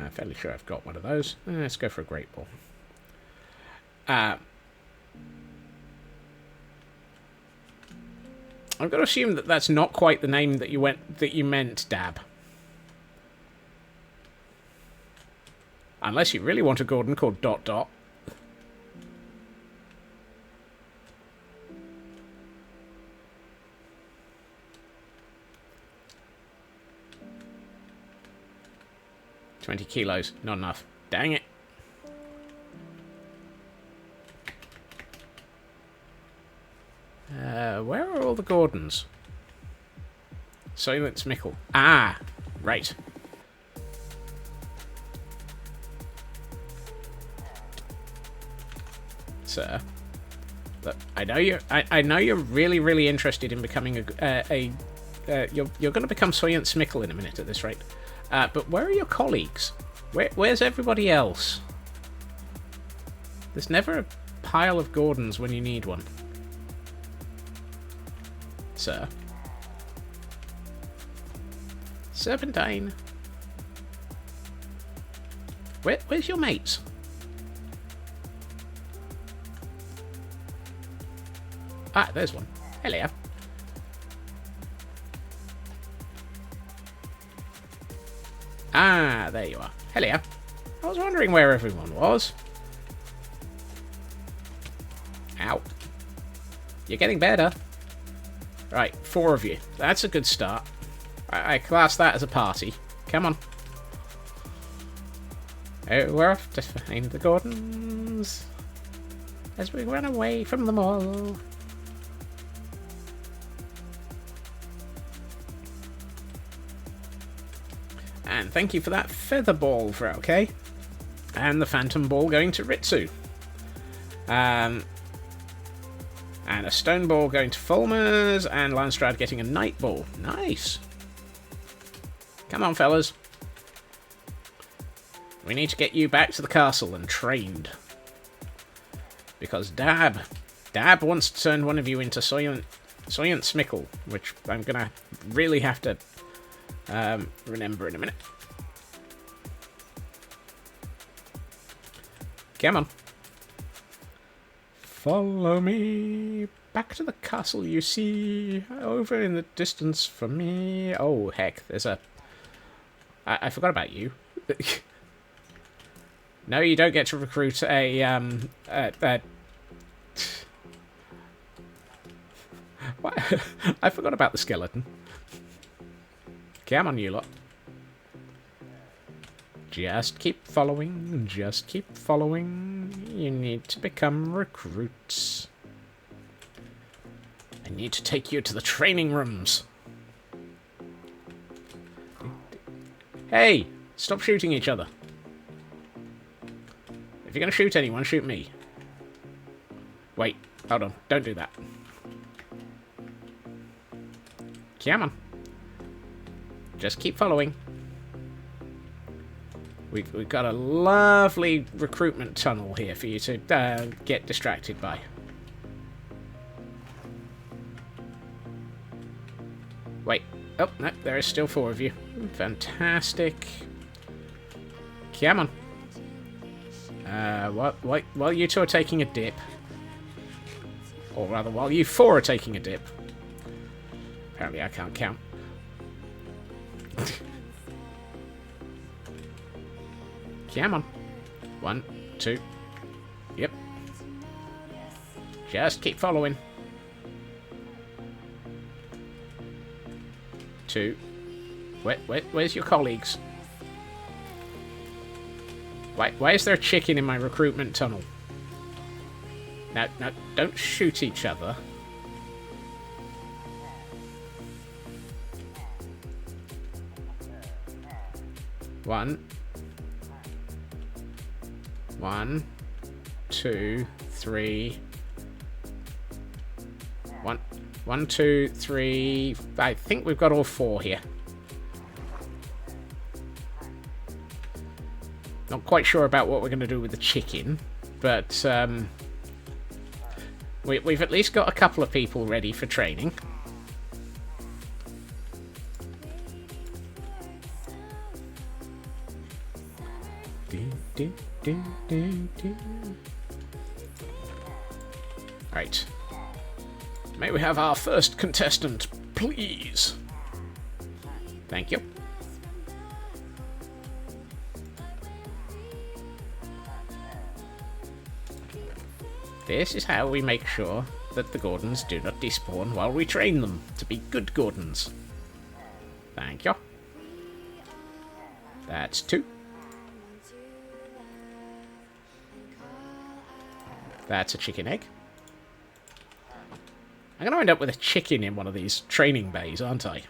I'm fairly sure I've got one of those. Let's go for a Great Ball. I've got to assume that that's not quite the name that you meant, Dab. Unless you really want a Gordon called Dot Dot. $20 kilos, not enough. Dang it. Where are all the Gordons? Silent Smickle. Ah, right. Sir, look, I know you're. I know you're really interested in becoming you're going to become Soyant Smickle in a minute at this rate. But where are your colleagues? Where's everybody else? There's never a pile of Gordons when you need one. Sir. Serpentine. Where's your mates? Ah, there's one. Hello. Ah, there you are. Hello. I was wondering where everyone was. Ow. You're getting better. Right, 4 of you. That's a good start. I class that as a party. Come on. Oh, we're off to find the Gordons as we run away from them all. And thank you for that feather ball, okay? And the phantom ball going to Ritsu. And a stone ball going to Fulmers, and Landstrad getting a night ball. Nice. Come on, fellas. We need to get you back to the castle and trained. Because Dab wants to turn one of you into Soyant Smickle, which I'm going to really have to remember in a minute. Come on. Follow me back to the castle you see over in the distance from me. Oh, heck, there's a... I forgot about you. No, you don't get to recruit what? I forgot about the skeleton. Come on, you lot. Just keep following. Just keep following. You need to become recruits. I need to take you to the training rooms. Hey! Stop shooting each other. If you're going to shoot anyone, shoot me. Wait. Hold on. Don't do that. Come on. Just keep following. We've got a lovely recruitment tunnel here for you to get distracted by. Wait. Oh, no, there is still 4 of you. Fantastic. Come on. While you 2 are taking a dip. Or rather, while you 4 are taking a dip. Apparently I can't count. Come on. 1, 2. Yep. Just keep following. 2. Where's your colleagues? Why is there a chicken in my recruitment tunnel? Now, don't shoot each other. One, 2, 3. 1, 2, 3. I think we've got all 4 here. Not quite sure about what we're going to do with the chicken, but we've at least got a couple of people ready for training. Right. May we have our first contestant, please? Thank you. This is how we make sure that the Gordons do not despawn while we train them to be good Gordons. Thank you. That's 2. That's a chicken egg. I'm going to end up with a chicken in one of these training bays, aren't I?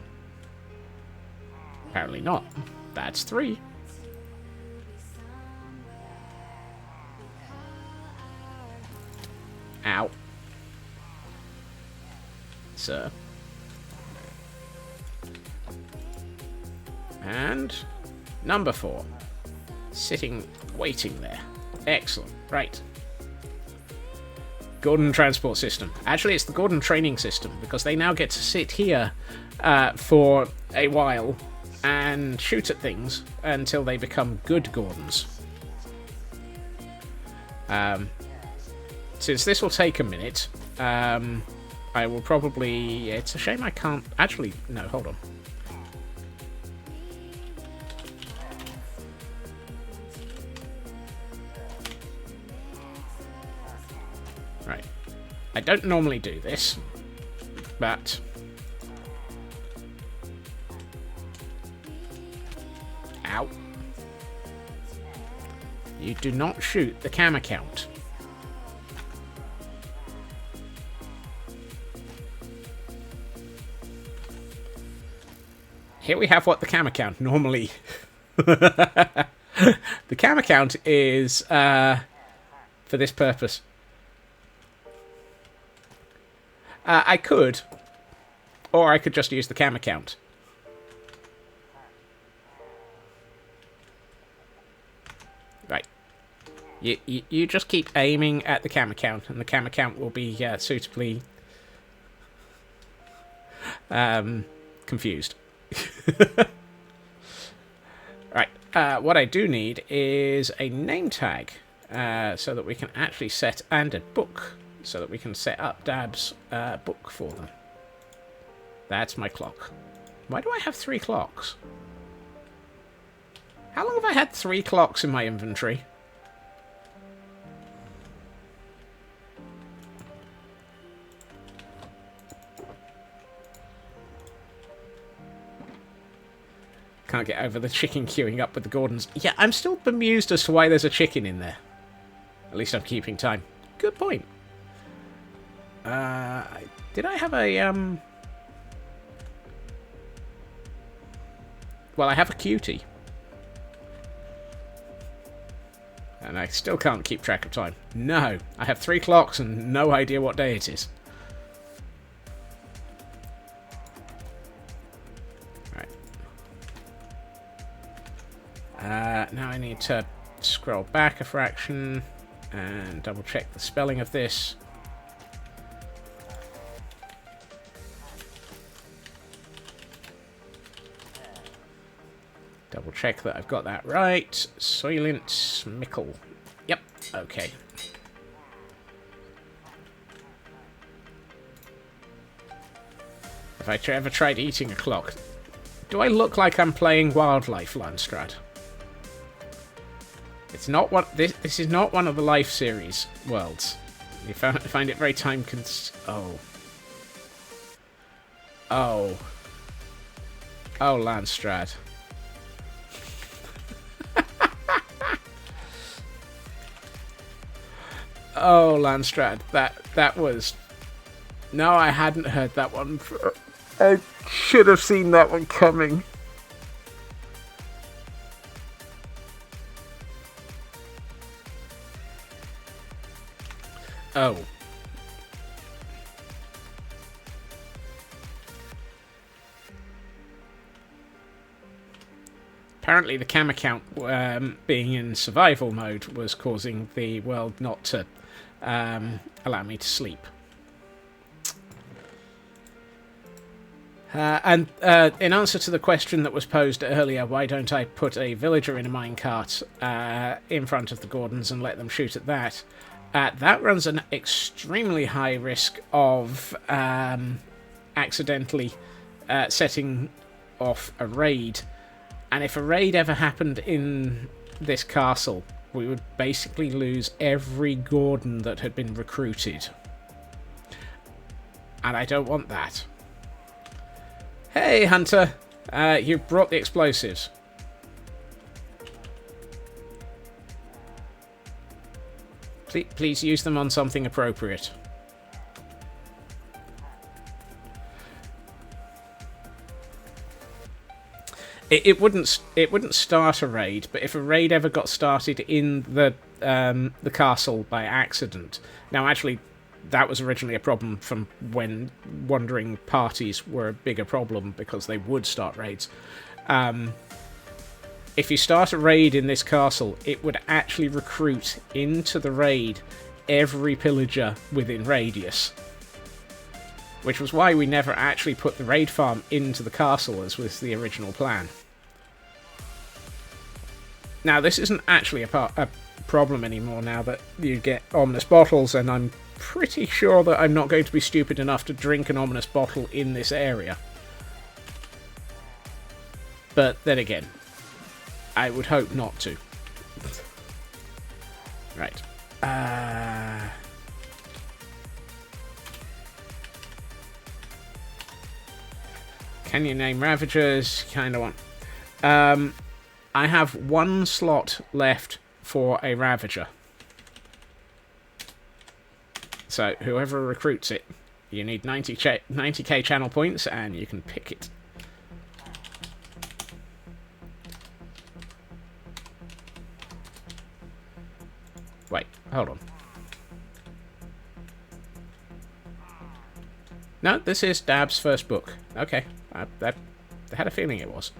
Apparently not. That's 3. Ow. Sir. And number 4. Sitting, waiting there. Excellent. Right. Gordon transport system. Actually, it's the Gordon training system, because they now get to sit here for a while and shoot at things until they become good Gordons. Since this will take a minute, I will probably... It's a shame I can't... Actually, no, hold on. Right. I don't normally do this, but... Ow. You do not shoot the cam account. Here we have what the cam account normally... The cam account is for this purpose. I could, or I could just use the cam account. Right. You just keep aiming at the cam account, and the cam account will be suitably confused. Right. What I do need is a name tag, so that we can actually set, and a book, so that we can set up Dab's book for them. That's my clock. Why do I have 3 clocks? How long have I had 3 clocks in my inventory? Can't get over the chicken queuing up with the Gordons. Yeah, I'm still bemused as to why there's a chicken in there. At least I'm keeping time. Good point. Did I have a, Well, I have a cutie. And I still can't keep track of time. No, I have 3 clocks and no idea what day it is. Right. Now I need to scroll back a fraction and double check the spelling of this. Double check that I've got that right. Soylent Mickle. Yep, okay. Have I ever tried eating a clock? Do I look like I'm playing Wildlife, Landstrad? It's not what this is not one of the Life series worlds. You find it very time Oh, Landstrad. Oh, Landstrad, that was... No, I hadn't heard that one. I should have seen that one coming. Oh. Apparently the cam account being in survival mode was causing the world not to allow me to sleep. And in answer to the question that was posed earlier, why don't I put a villager in a minecart in front of the Gordons and let them shoot at that? That runs an extremely high risk of accidentally setting off a raid. And if a raid ever happened in this castle, we would basically lose every Gordon that had been recruited. And I don't want that. Hey, Hunter! You brought the explosives. Please use them on something appropriate. It wouldn't start a raid, but if a raid ever got started in the castle by accident, now actually that was originally a problem from when wandering parties were a bigger problem because they would start raids. If you start a raid in this castle, it would actually recruit into the raid every pillager within radius. Which was why we never actually put the raid farm into the castle, as was the original plan. Now, this isn't actually a problem anymore now that you get ominous bottles, and I'm pretty sure that I'm not going to be stupid enough to drink an ominous bottle in this area. But then again, I would hope not to. Right. Can you name Ravagers? Kind of want. I have 1 slot left for a Ravager. So whoever recruits it, you need 90k channel points, and you can pick it. Wait, hold on. No, this is Dab's first book. Okay, I had a feeling it was.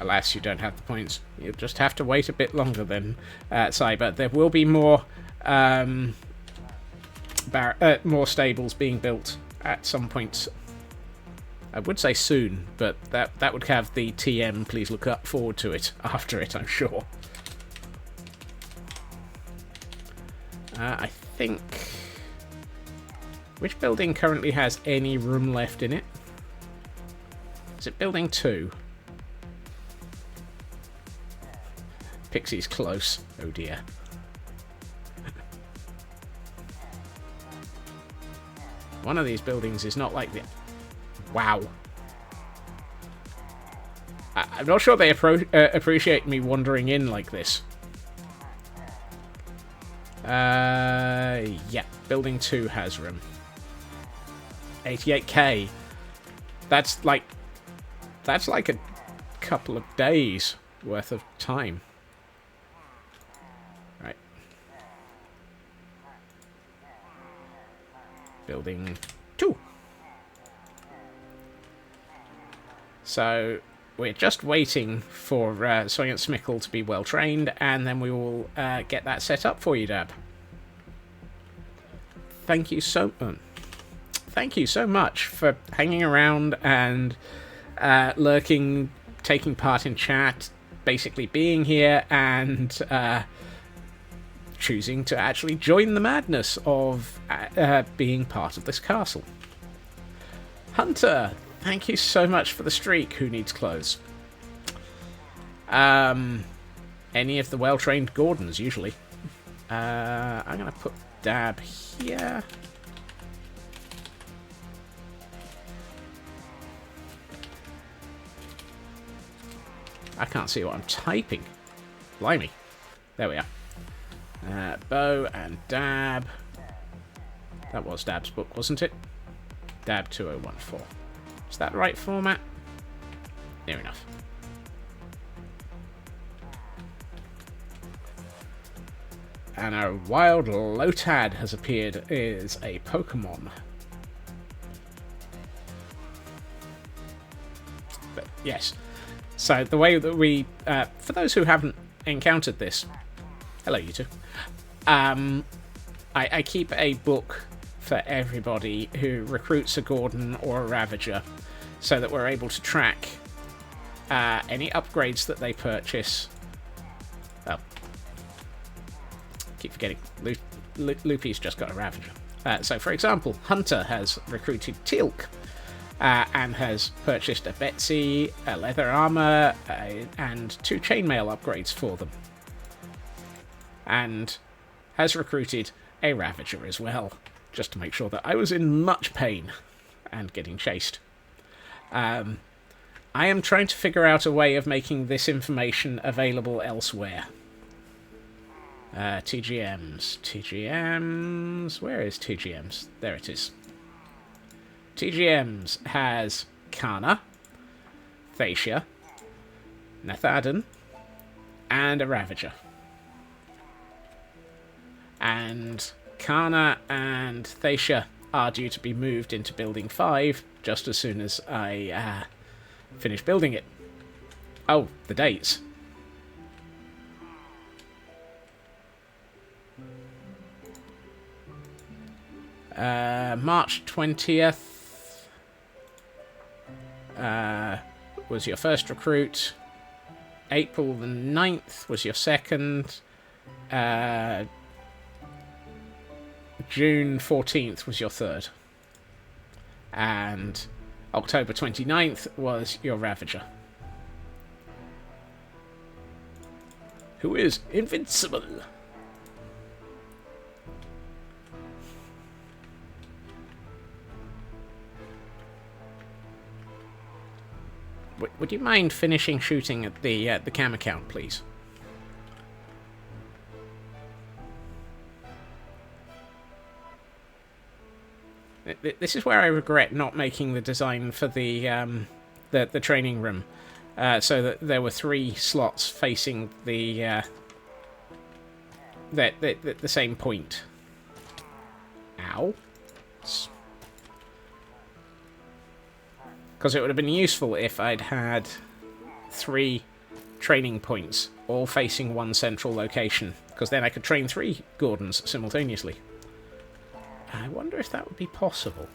Alas, you don't have the points. You'll just have to wait a bit longer than Cyber. There will be more more stables being built at some point. I would say soon, but that would have the TM, please look up forward to it after it, I'm sure. I think... Which building currently has any room left in it? Is it building 2? Pixie's close. Oh dear. One of these buildings is not like the... Wow. I'm not sure they appreciate me wandering in like this. Yeah. Building 2 has room. 88k. That's like a couple of days worth of time. Right. Building 2. So we're just waiting for Soy and Smickle to be well trained, and then we will get that set up for you, Dab. Thank you so much for hanging around and lurking, taking part in chat, basically being here, and choosing to actually join the madness of being part of this castle. Hunter, thank you so much for the streak. Who needs clothes? Any of the well-trained Gordons, usually. I'm going to put Dab here. I can't see what I'm typing. Blimey. There we are. Bo and Dab. That was Dab's book, wasn't it? Dab 2014. Is that the right format? Near enough. And our wild Lotad has appeared as a Pokemon. But yes. So the way that we, for those who haven't encountered this, hello you two. I keep a book for everybody who recruits a Gordon or a Ravager, so that we're able to track any upgrades that they purchase. Oh, keep forgetting. Loopy's just got a Ravager. So, for example, Hunter has recruited Teal'c. And has purchased a Betsy, a leather armor, and 2 chainmail upgrades for them. And has recruited a Ravager as well, just to make sure that I was in much pain and getting chased. I am trying to figure out a way of making this information available elsewhere. TGMs, where is TGMs? There it is. TGMs has Kana, Thacia, Nathaden, and a Ravager. And Kana and Thacia are due to be moved into Building 5 just as soon as I finish building it. Oh, the dates. March 20th. Was your first recruit. April the 9th was your second. June 14th was your third. And October 29th was your Ravager. Who is invincible. Would you mind finishing shooting at the cam account, please? This is where I regret not making the design for the training room, so that there were 3 slots facing the same point. Ow. Because it would have been useful if I'd had 3 training points, all facing one central location. Because then I could train 3 Gordons simultaneously. I wonder if that would be possible.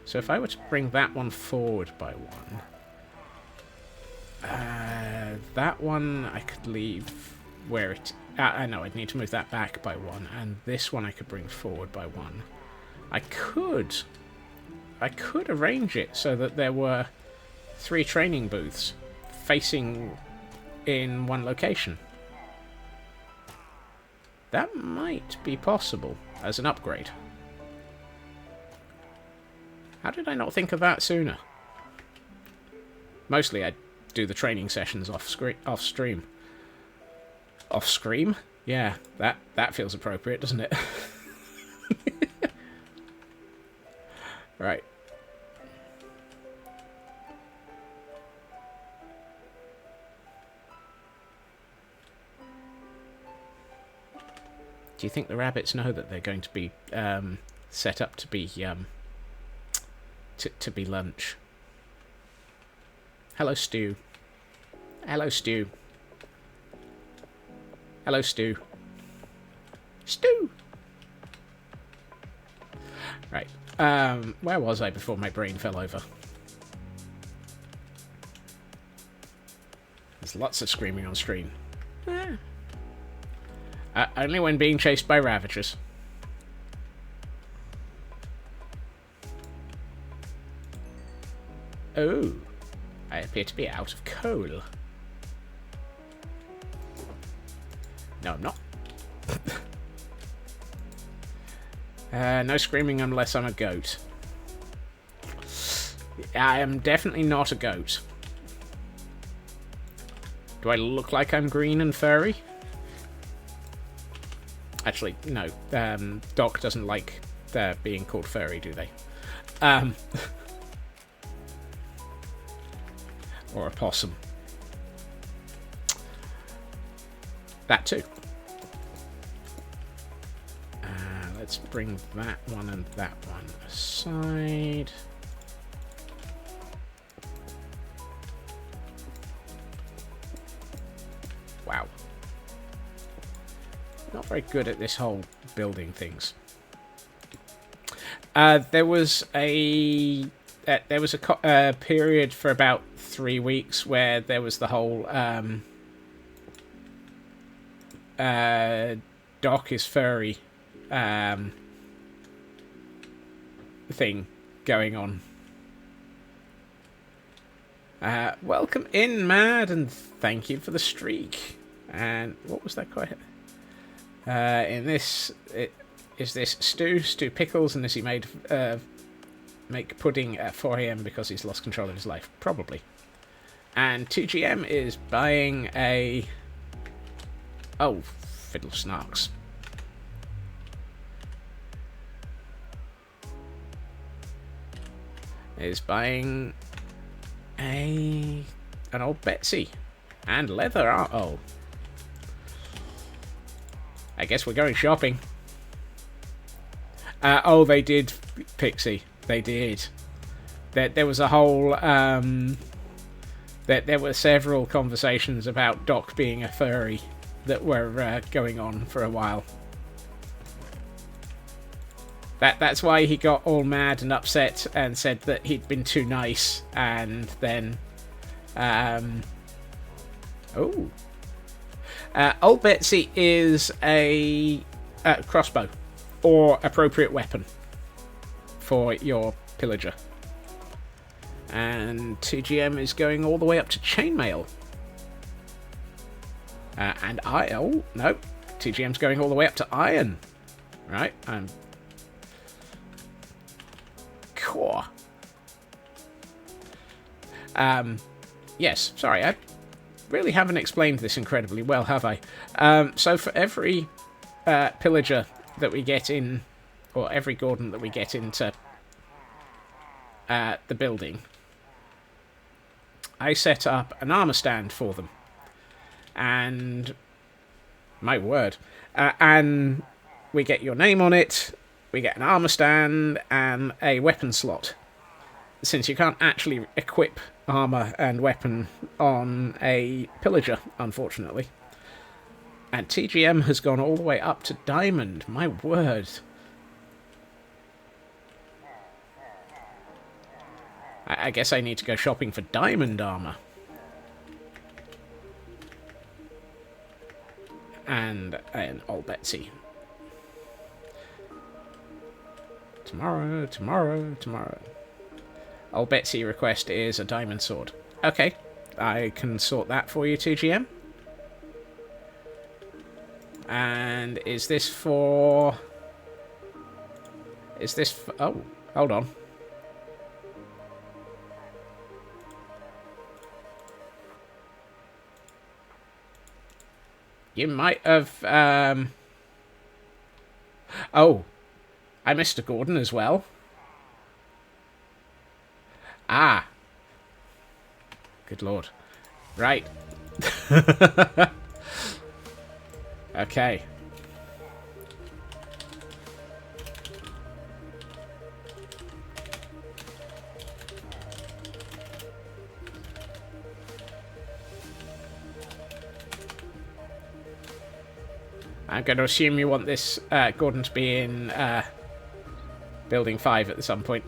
So if I were to bring that one forward by 1... that one I could leave where it... I know, I'd need to move that back by 1, and this one I could bring forward by 1. I could arrange it so that there were 3 training booths facing in one location. That might be possible as an upgrade. How did I not think of that sooner? Mostly I do the training sessions off stream. Off scream? Yeah, that feels appropriate, doesn't it? Right. Do you think the rabbits know that they're going to be set up to be to be lunch? Hello, Stu. Hello, Stu. Hello, Stu. Stu! Right. Where was I before my brain fell over? There's lots of screaming on screen. Only when being chased by ravagers. Oh. I appear to be out of coal. No, I'm not. No screaming unless I'm a goat. I am definitely not a goat. Do I look like I'm green and furry? Actually, no. Doc doesn't like being called furry, do they? Or a possum. That too. Let's bring that one and that one aside. Wow. Not very good at this whole building things. There was a period for about 3 weeks where there was the whole Doc is furry thing going on. Welcome in, Mad, and thank you for the streak. And what was that quite? In this, is this Stu Pickles, and is he made make pudding at 4 AM because he's lost control of his life? Probably. And 2GM is buying a... Oh, fiddle snarks. Is buying an old Betsy. And leather art. Oh. I guess we're going shopping. Oh, they did, Pixie. They did. There was a whole... There were several conversations about Doc being a furry that were going on for a while. That's why he got all mad and upset and said that he'd been too nice, and then... Old Betsy is a crossbow, or appropriate weapon for your pillager. And 2GM is going all the way up to chainmail. And oh, no. 2GM's going all the way up to iron. Right, core. Yes, sorry, I really haven't explained this incredibly well, have I? So for every pillager that we get in, or every Gordon that we get into the building, I set up an armor stand for them. And my word. And we get your name on it, we get an armor stand, and a weapon slot. Since you can't actually equip armor and weapon on a pillager, unfortunately. And TGM has gone all the way up to diamond. My word. I guess I need to go shopping for diamond armor. And an old Betsy. Tomorrow. Old Betsy request is a diamond sword. Okay, I can sort that for you, 2GM. And is this for... Is this for... Oh, hold on. You might have... Oh, I missed a Gordon as well. Ah. Good lord. Right. Okay. I'm going to assume you want this Gordon to be in Building 5 at some point.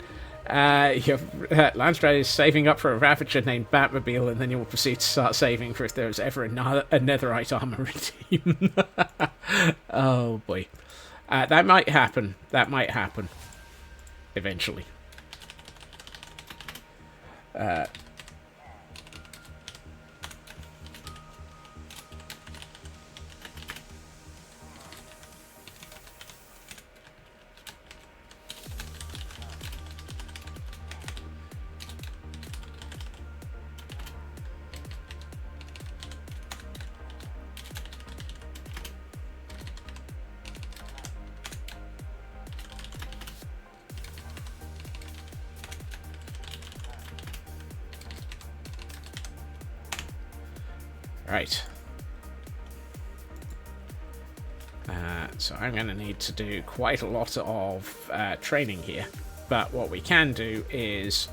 Your Landstrat is saving up for a Ravager named Batmobile, and then you will proceed to start saving for if there is ever a Netherite armor redeem. Oh boy. That might happen. That might happen. Eventually. Right. So I'm going to need to do quite a lot of training here. But what we can do is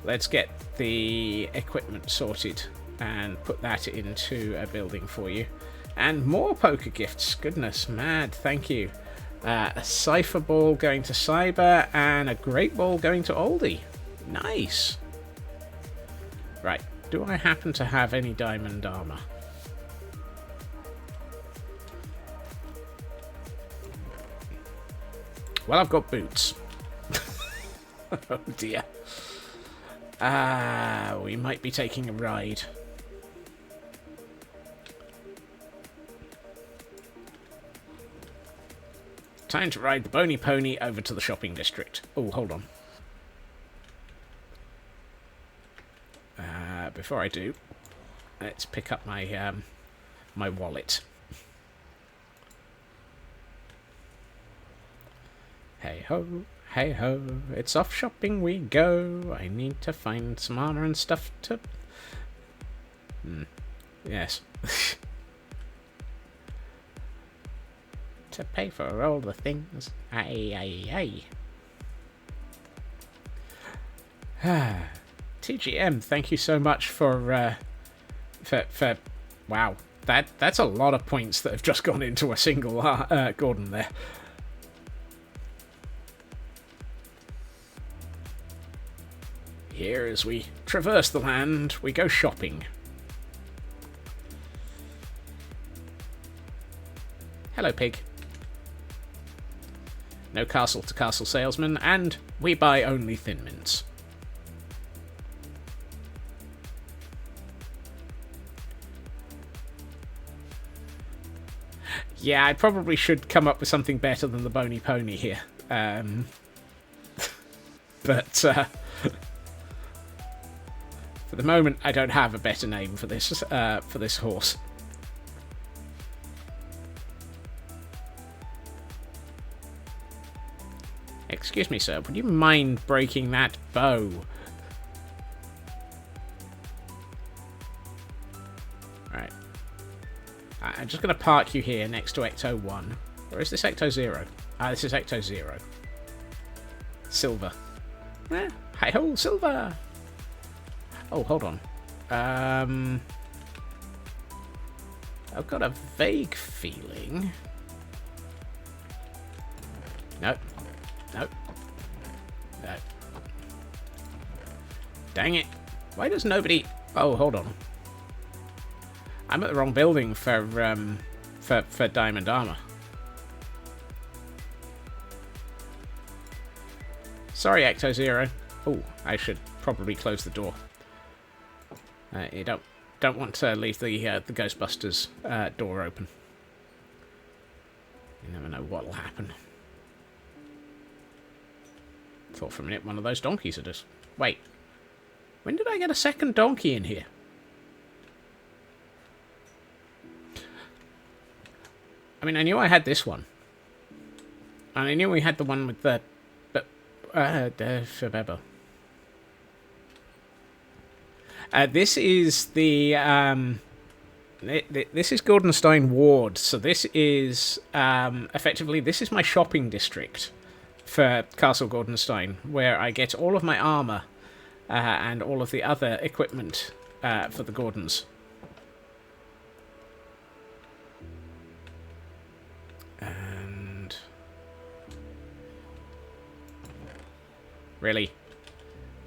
let's get the equipment sorted and put that into a building for you. And more poker gifts. Goodness, mad. Thank you. A cipher ball going to Cyber and a great ball going to Oldie. Nice. Right. Do I happen to have any diamond armor? Well, I've got boots. Oh dear. We might be taking a ride. Time to ride the bony pony over to the shopping district. Oh, hold on. Before I do, let's pick up my my wallet. Hey ho, it's off shopping we go. I need to find some armor and stuff to... Yes. To pay for all the things. Aye. TGM, thank you so much for wow, that's a lot of points that have just gone into a single Gordon there. Here, as we traverse the land, we go shopping. Hello, pig. No castle to castle salesman, and we buy only thin mints. Yeah, I probably should come up with something better than the bony pony here. But for the moment, I don't have a better name for this horse. Excuse me, sir. Would you mind breaking that bow? Right. I'm just going to park you here next to Ecto 1. Or is this Ecto 0? This is Ecto 0. Silver. Hi-ho, silver! Oh, hold on. I've got a vague feeling... Nope. Nope. No. Dang it. Why does nobody... Oh, hold on. I'm at the wrong building for diamond armor. Sorry, Ecto Zero. Oh, I should probably close the door. You don't want to leave the Ghostbusters door open. You never know what'll happen. Thought for a minute one of those donkeys had just... Wait. When did I get a second donkey in here? I mean, I knew I had this one. And I knew we had the one with the... this is the... this is Gordonstein Ward. So this is... effectively, this is my shopping district for Castle Gordonstein, where I get all of my armour and all of the other equipment for the Gordons. And... Really?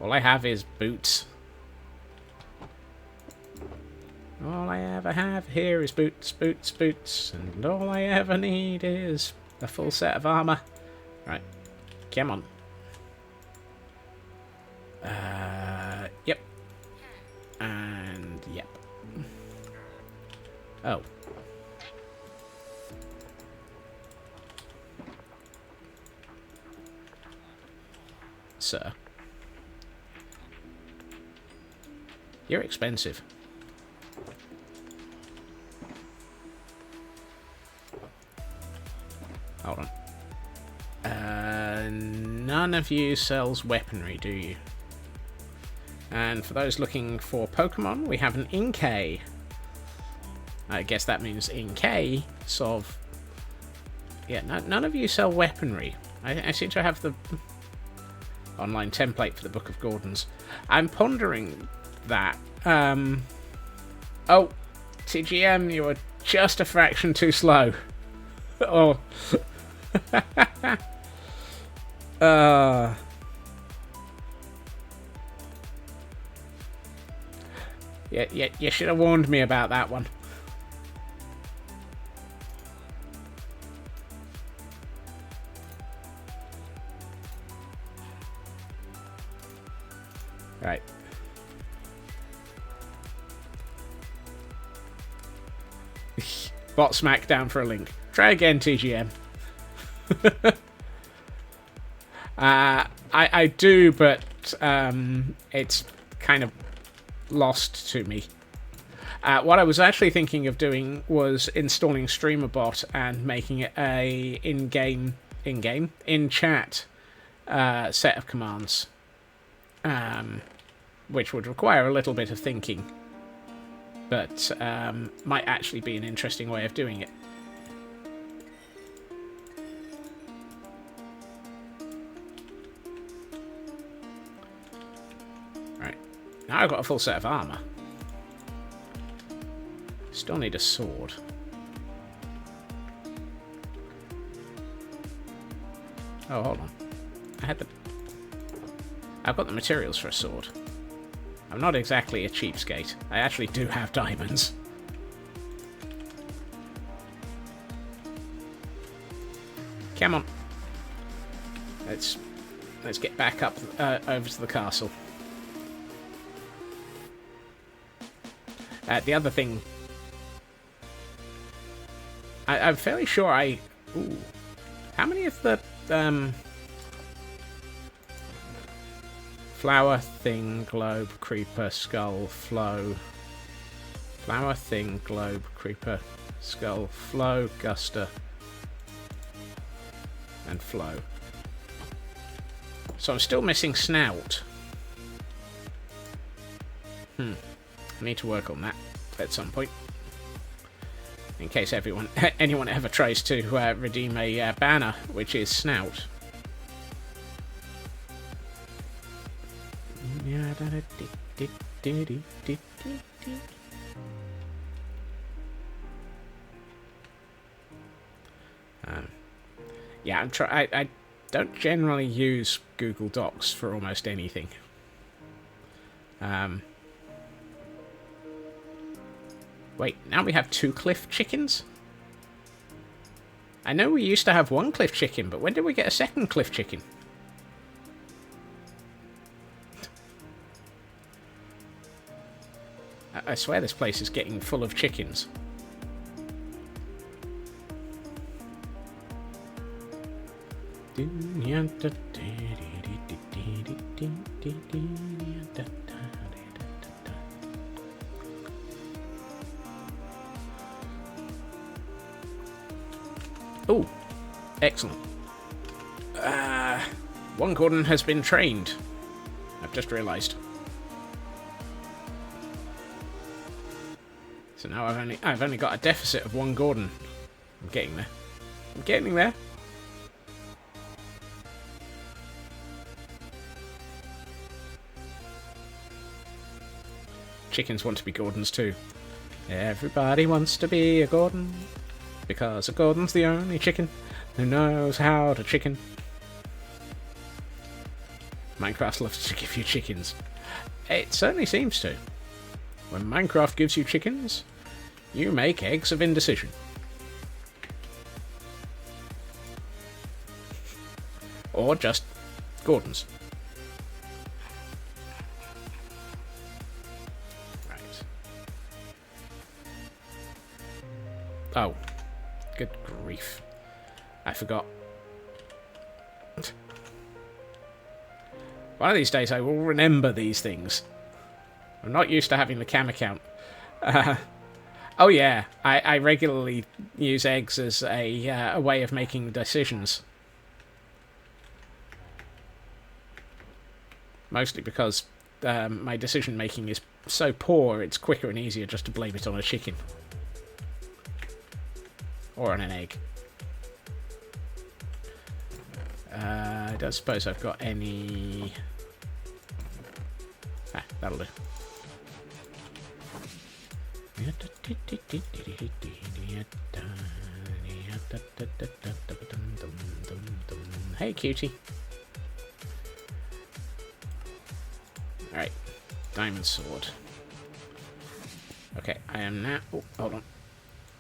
All I have is boots. All I ever have here is boots, boots, boots. And all I ever need is a full set of armour. Right. Come on. Yep. And yep. Oh. Sir. You're expensive. Hold on. None of you sells weaponry, do you? And for those looking for Pokemon, we have an Inkay. I guess that means Inkay, sort of... Yeah, none of you sell weaponry. I seem to have the online template for the Book of Gordons. I'm pondering that. Oh, TGM, you were just a fraction too slow. Oh. Yeah, you should have warned me about that one. Right. Bot smack down for a link. Try again, TGM. I do, but it's kind of lost to me. What I was actually thinking of doing was installing StreamerBot and making it a in-chat set of commands, which would require a little bit of thinking, but might actually be an interesting way of doing it. Now I've got a full set of armour. Still need a sword. Oh, hold on. I've got the materials for a sword. I'm not exactly a cheapskate. I actually do have diamonds. Come on. Let's get back up over to the castle. The other thing... I'm fairly sure I... Ooh. How many of the... Flower, thing, globe, creeper, skull, flow... Flower, thing, globe, creeper, skull, flow, guster... and flow. So I'm still missing snout. I need to work on that at some point. In case anyone ever tries to redeem a banner, which is snout. Yeah, I don't generally use Google Docs for almost anything. Wait, now we have 2 cliff chickens? I know we used to have 1 cliff chicken, but when did we get a second cliff chicken? I swear this place is getting full of chickens. Oh, excellent. One Gordon has been trained. I've just realised. So now I've only got a deficit of one Gordon. I'm getting there. I'm getting there. Chickens want to be Gordons too. Everybody wants to be a Gordon, because a Gordon's the only chicken who knows how to chicken. Minecraft loves to give you chickens. It certainly seems to. When Minecraft gives you chickens, you make eggs of indecision. Or just Gordons. Right. Oh. Good grief. I forgot. One of these days I will remember these things. I'm not used to having the cam account. Oh yeah, I regularly use eggs as a way of making decisions. Mostly because my decision making is so poor, it's quicker and easier just to blame it on a chicken. Or on an egg. I don't suppose I've got any... Ah, that'll do. Hey, cutie. Alright. Diamond sword. Okay, I am now... Oh, hold on.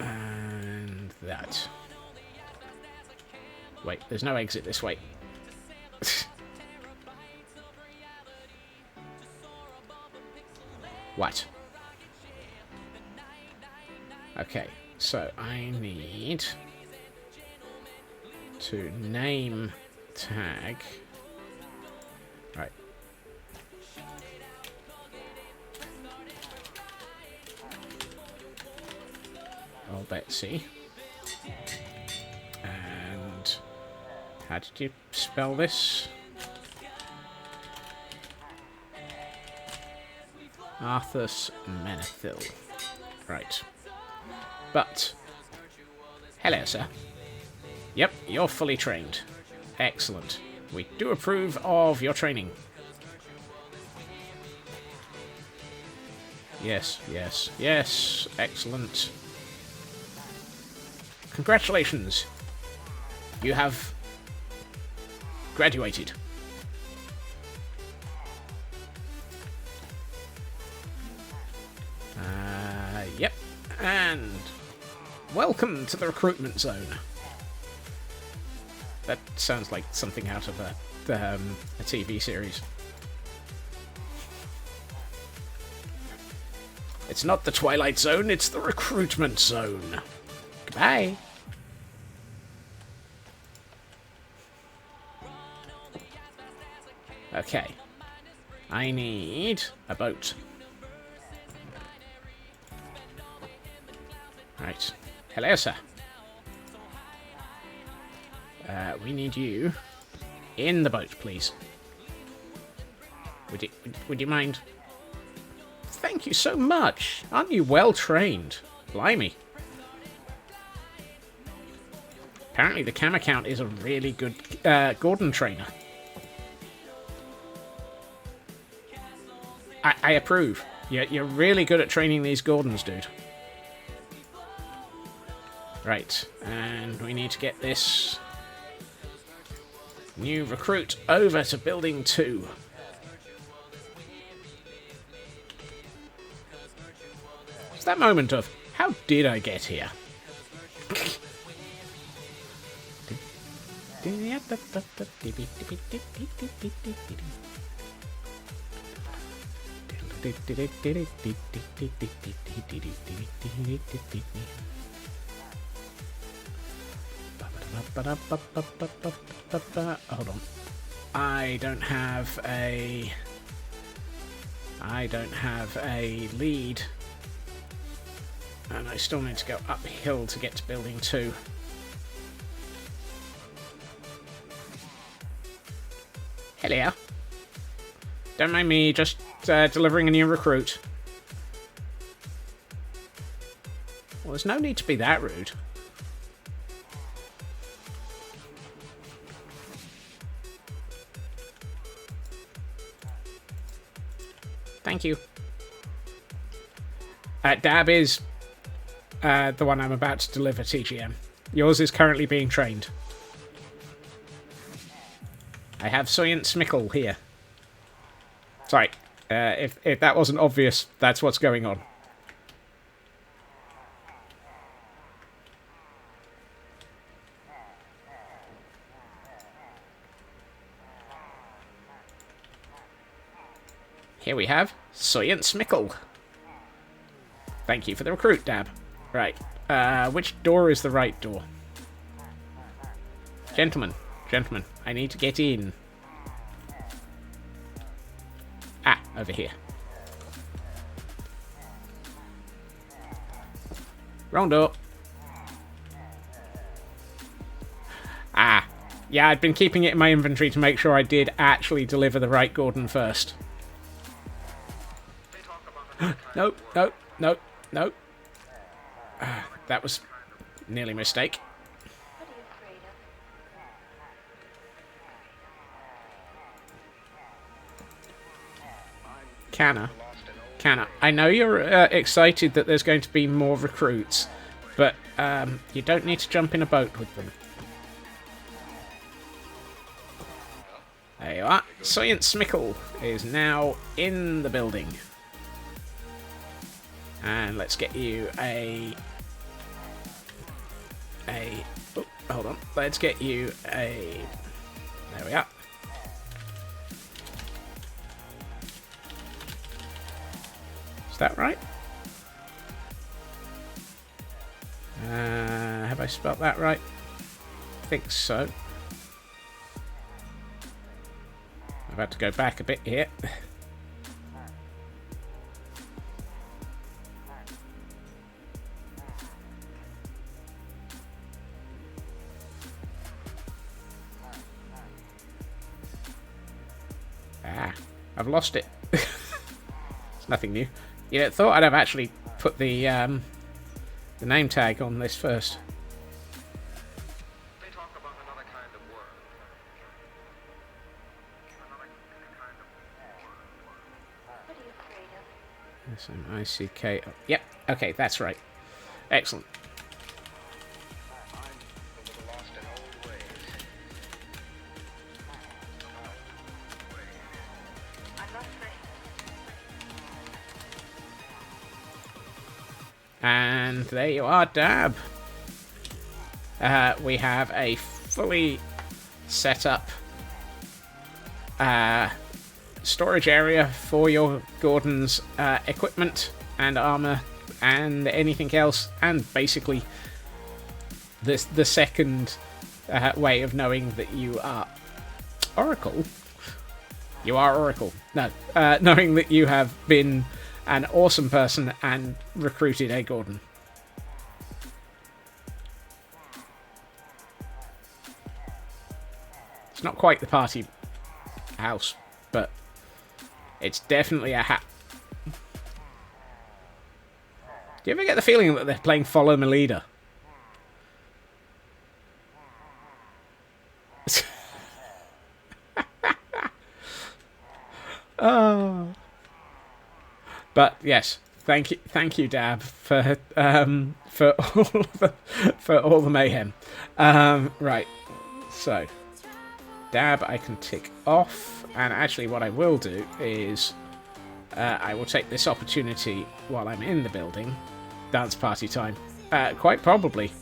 And that. Wait, there's no exit this way. What? Okay, so I need to name tag. Right. Oh, Betsy. And how did you spell this? Arthas Menethil. Right. But, hello, sir. Yep, you're fully trained. Excellent. We do approve of your training. Yes, yes, yes. Excellent. Congratulations. You have graduated. Yep. And welcome to the recruitment zone. That sounds like something out of a TV series. It's not the Twilight Zone, it's the recruitment zone. Goodbye. Okay. I need a boat. Right. Hello, sir. We need you in the boat, please. Would you mind? Thank you so much. Aren't you well trained? Blimey. Apparently the cam account is a really good Gordon trainer. I approve. You're really good at training these Gordons, dude. Right, and we need to get this new recruit over to building 2. It's that moment of, how did I get here? Hold on. I don't have a lead. And I still need to go uphill to get to building 2. Hello. Don't mind me, just delivering a new recruit. Well, there's no need to be that rude. Thank you. Dab is the one I'm about to deliver, TGM. Yours is currently being trained. I have Soyent Smickle here. Sorry, if that wasn't obvious, that's what's going on. Here we have Soyent Smickle. Thank you for the recruit, Dab. Right, which door is the right door? Gentlemen, I need to get in. Ah, over here. Wrong door. Ah, yeah, I'd been keeping it in my inventory to make sure I did actually deliver the right Gordon first. Nope. That was nearly a mistake. Canna, I know you're excited that there's going to be more recruits, but you don't need to jump in a boat with them. There you are. Soyent Smickle is now in the building. And let's get you a... Oh, hold on. Let's get you a... There we are. Is that right? Have I spelt that right? I think so. I've had to go back a bit here. I've lost it. It's nothing new. Yeah, thought I'd have actually put the name tag on this first. They talk about another kind of work. S-M-I-C-K. Yep. Okay, that's right. Excellent. And there you are, Dab. We have a fully set up storage area for your Gordon's equipment and armor and anything else, and basically the second way of knowing that you are Oracle. You are Oracle. No, knowing that you have been an awesome person and recruited a Gordon. It's not quite the party house, but it's definitely a hat. Do you ever get the feeling that they're playing Follow My Leader? Oh. But yes, thank you, Dab, for all the mayhem. Right, so Dab I can tick off, and actually what I will do is I will take this opportunity while I'm in the building. Dance party time. Quite probably.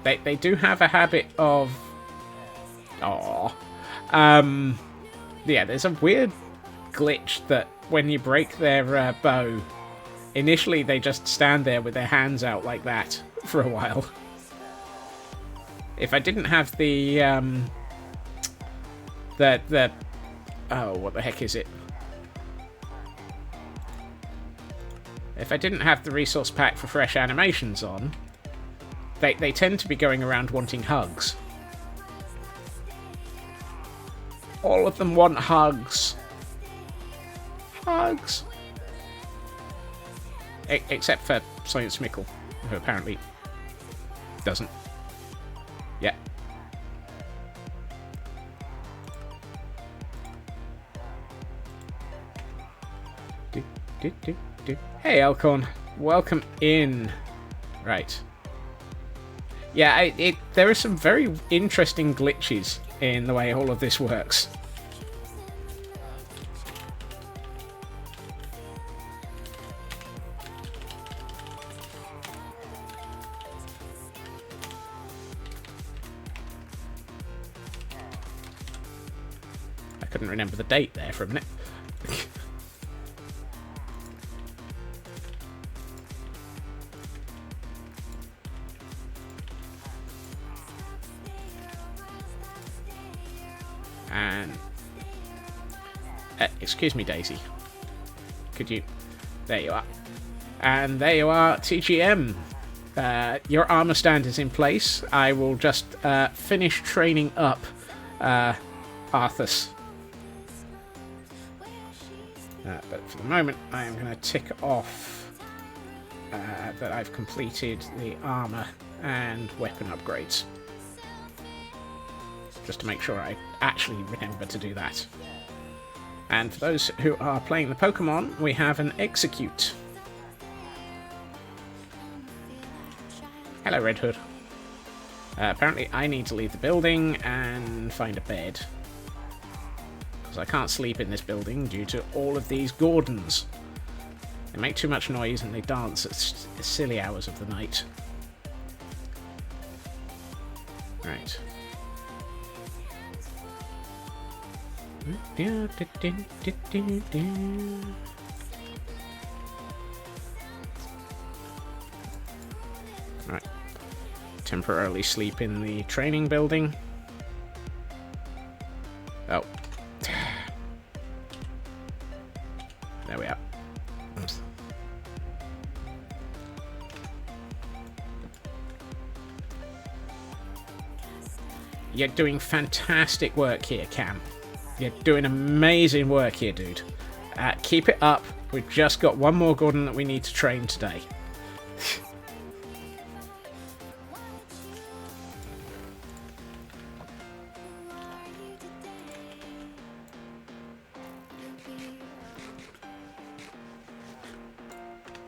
They do have a habit of... Yeah, there's a weird glitch that when you break their bow, initially they just stand there with their hands out like that for a while. If I didn't have the oh, what the heck is it? If I didn't have the resource pack for fresh animations on, they tend to be going around wanting hugs. All of them want hugs. Hugs. Except for Science Mickle, who apparently doesn't. Yeah. Hey, Elkhorn. Welcome in. Right. Yeah, there are some very interesting glitches in the way all of this works. I couldn't remember the date there for a minute. And excuse me, Daisy. Could you? There you are. And there you are, TGM. Your armor stand is in place. I will just finish training up Arthas. But for the moment, I am going to tick off that I've completed the armor and weapon upgrades. Just to make sure I actually remember to do that. And for those who are playing the Pokemon, we have an Execute. Hello, Red Hood. Apparently I need to leave the building and find a bed. Because I can't sleep in this building due to all of these Gordons. They make too much noise and they dance at silly hours of the night. Right. Right. Temporarily sleep in the training building. Oh. There we are. You're doing fantastic work here, Cam. You're doing amazing work here, dude. Keep it up. We've just got one more Gordon that we need to train today.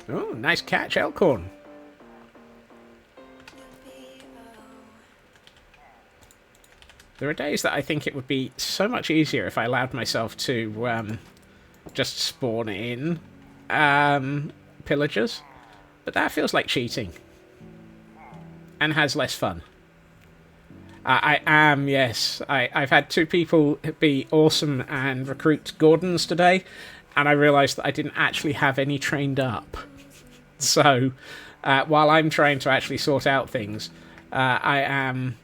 Oh, nice catch, Elkhorn. There are days that I think it would be so much easier if I allowed myself to just spawn in pillagers, but that feels like cheating and has less fun. I am, yes. I've had two people be awesome and recruit Gordons today, and I realised that I didn't actually have any trained up. So, while I'm trying to actually sort out things, I am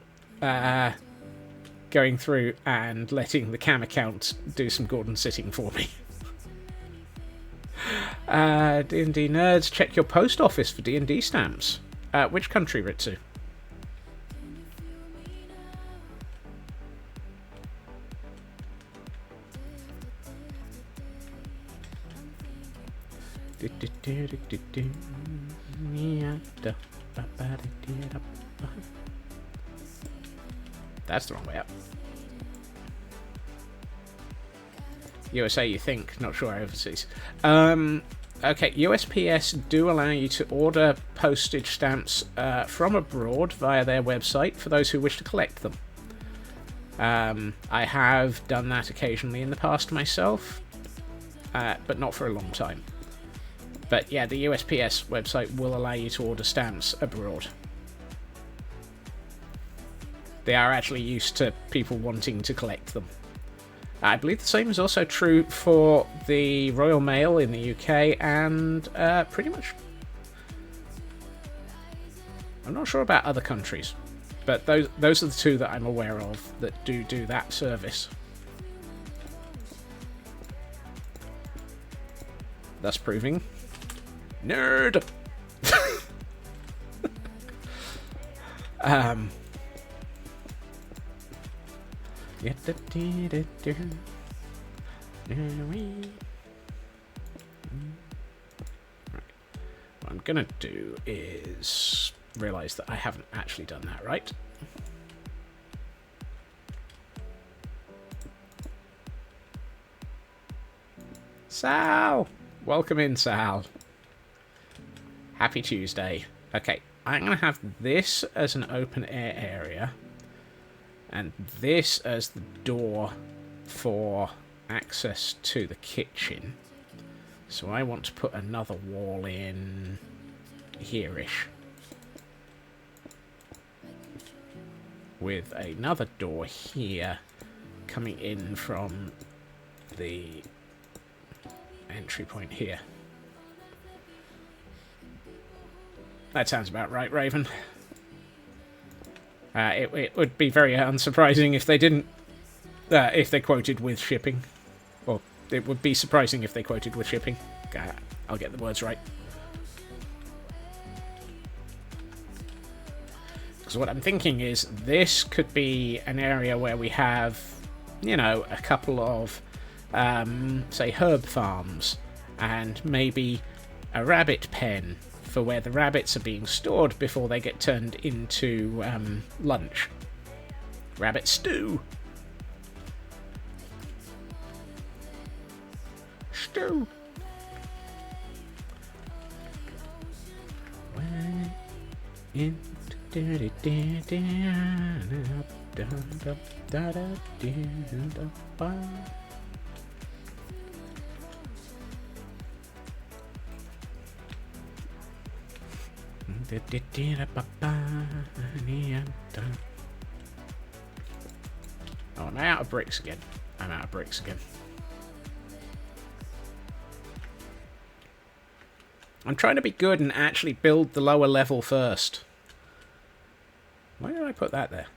going through and letting the cam account do some Gordon sitting for me. D&D nerds, check your post office for D&D stamps. Which country, Ritsu? That's the wrong way up. USA, you think? Not sure overseas. Okay, USPS do allow you to order postage stamps from abroad via their website for those who wish to collect them. I have done that occasionally in the past myself, but not for a long time. But yeah, the USPS website will allow you to order stamps abroad. They are actually used to people wanting to collect them. I believe the same is also true for the Royal Mail in the UK and pretty much... I'm not sure about other countries, but those are the two that I'm aware of that do that service. Thus proving... Nerd! What I'm gonna do is realize that I haven't actually done that right. Sal! Welcome in, Sal. Happy Tuesday. Okay, I'm going to have this as an open air area. And this as the door for access to the kitchen. So I want to put another wall in here-ish. With another door here coming in from the entry point here. That sounds about right, Raven. It would be very unsurprising if they didn't... if they quoted with shipping. Or it would be surprising if they quoted with shipping. I'll get the words right. Because what I'm thinking is this could be an area where we have, you know, a couple of, say, herb farms. And maybe a rabbit pen for where the rabbits are being stored before they get turned into lunch. Rabbit stew. Stew. Oh, am I out of bricks again? I'm out of bricks again. I'm trying to be good and actually build the lower level first. Why did I put that there?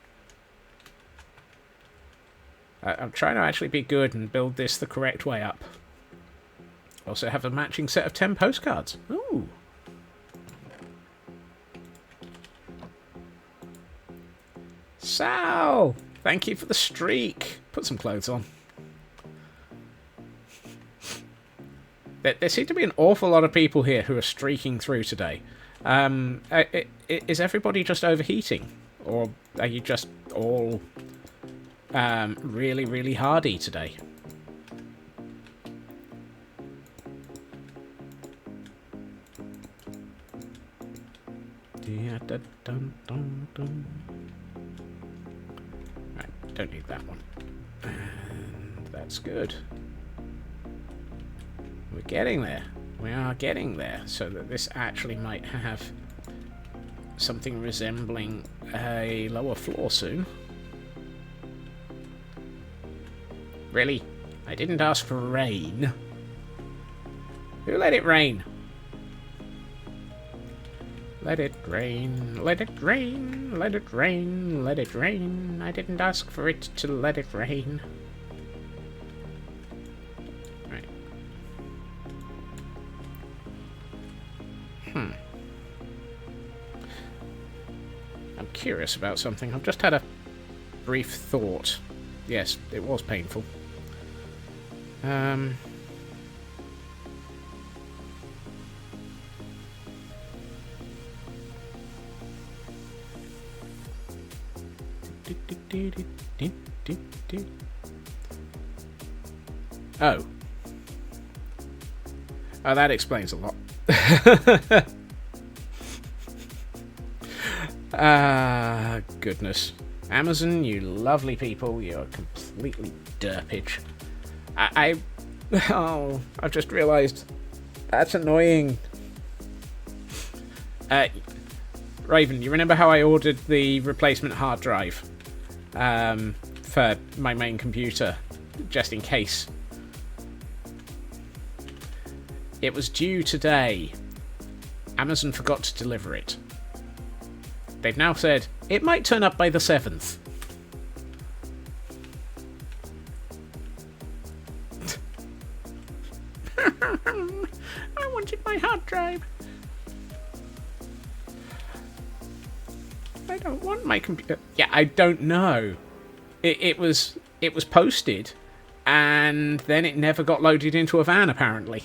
I'm trying to actually be good and build this the correct way up. Also have a matching set of 10 postcards. Ooh. Sal! Thank you for the streak. Put some clothes on. There seem to be an awful lot of people here who are streaking through today. Is everybody just overheating? Or are you just all really, really hardy today? Right, don't need that one. And that's good. We're getting there. We are getting there. So that this actually might have something resembling a lower floor soon. Really? I didn't ask for rain. Who let it rain? Let it rain, let it rain, let it rain, let it rain. I didn't ask for it to let it rain. Right. I'm curious about something. I've just had a brief thought. Yes, it was painful. Oh. Oh, that explains a lot. Ah, goodness. Amazon, you lovely people, you're completely derpage. Oh, I've just realised. That's annoying. Raven, you remember how I ordered the replacement hard drive for my main computer just in case. It was due today. Amazon forgot to deliver it. They've now said it might turn up by the 7th. I wanted my hard drive. I don't want my computer. Yeah, I don't know. It was posted, and then it never got loaded into a van, apparently.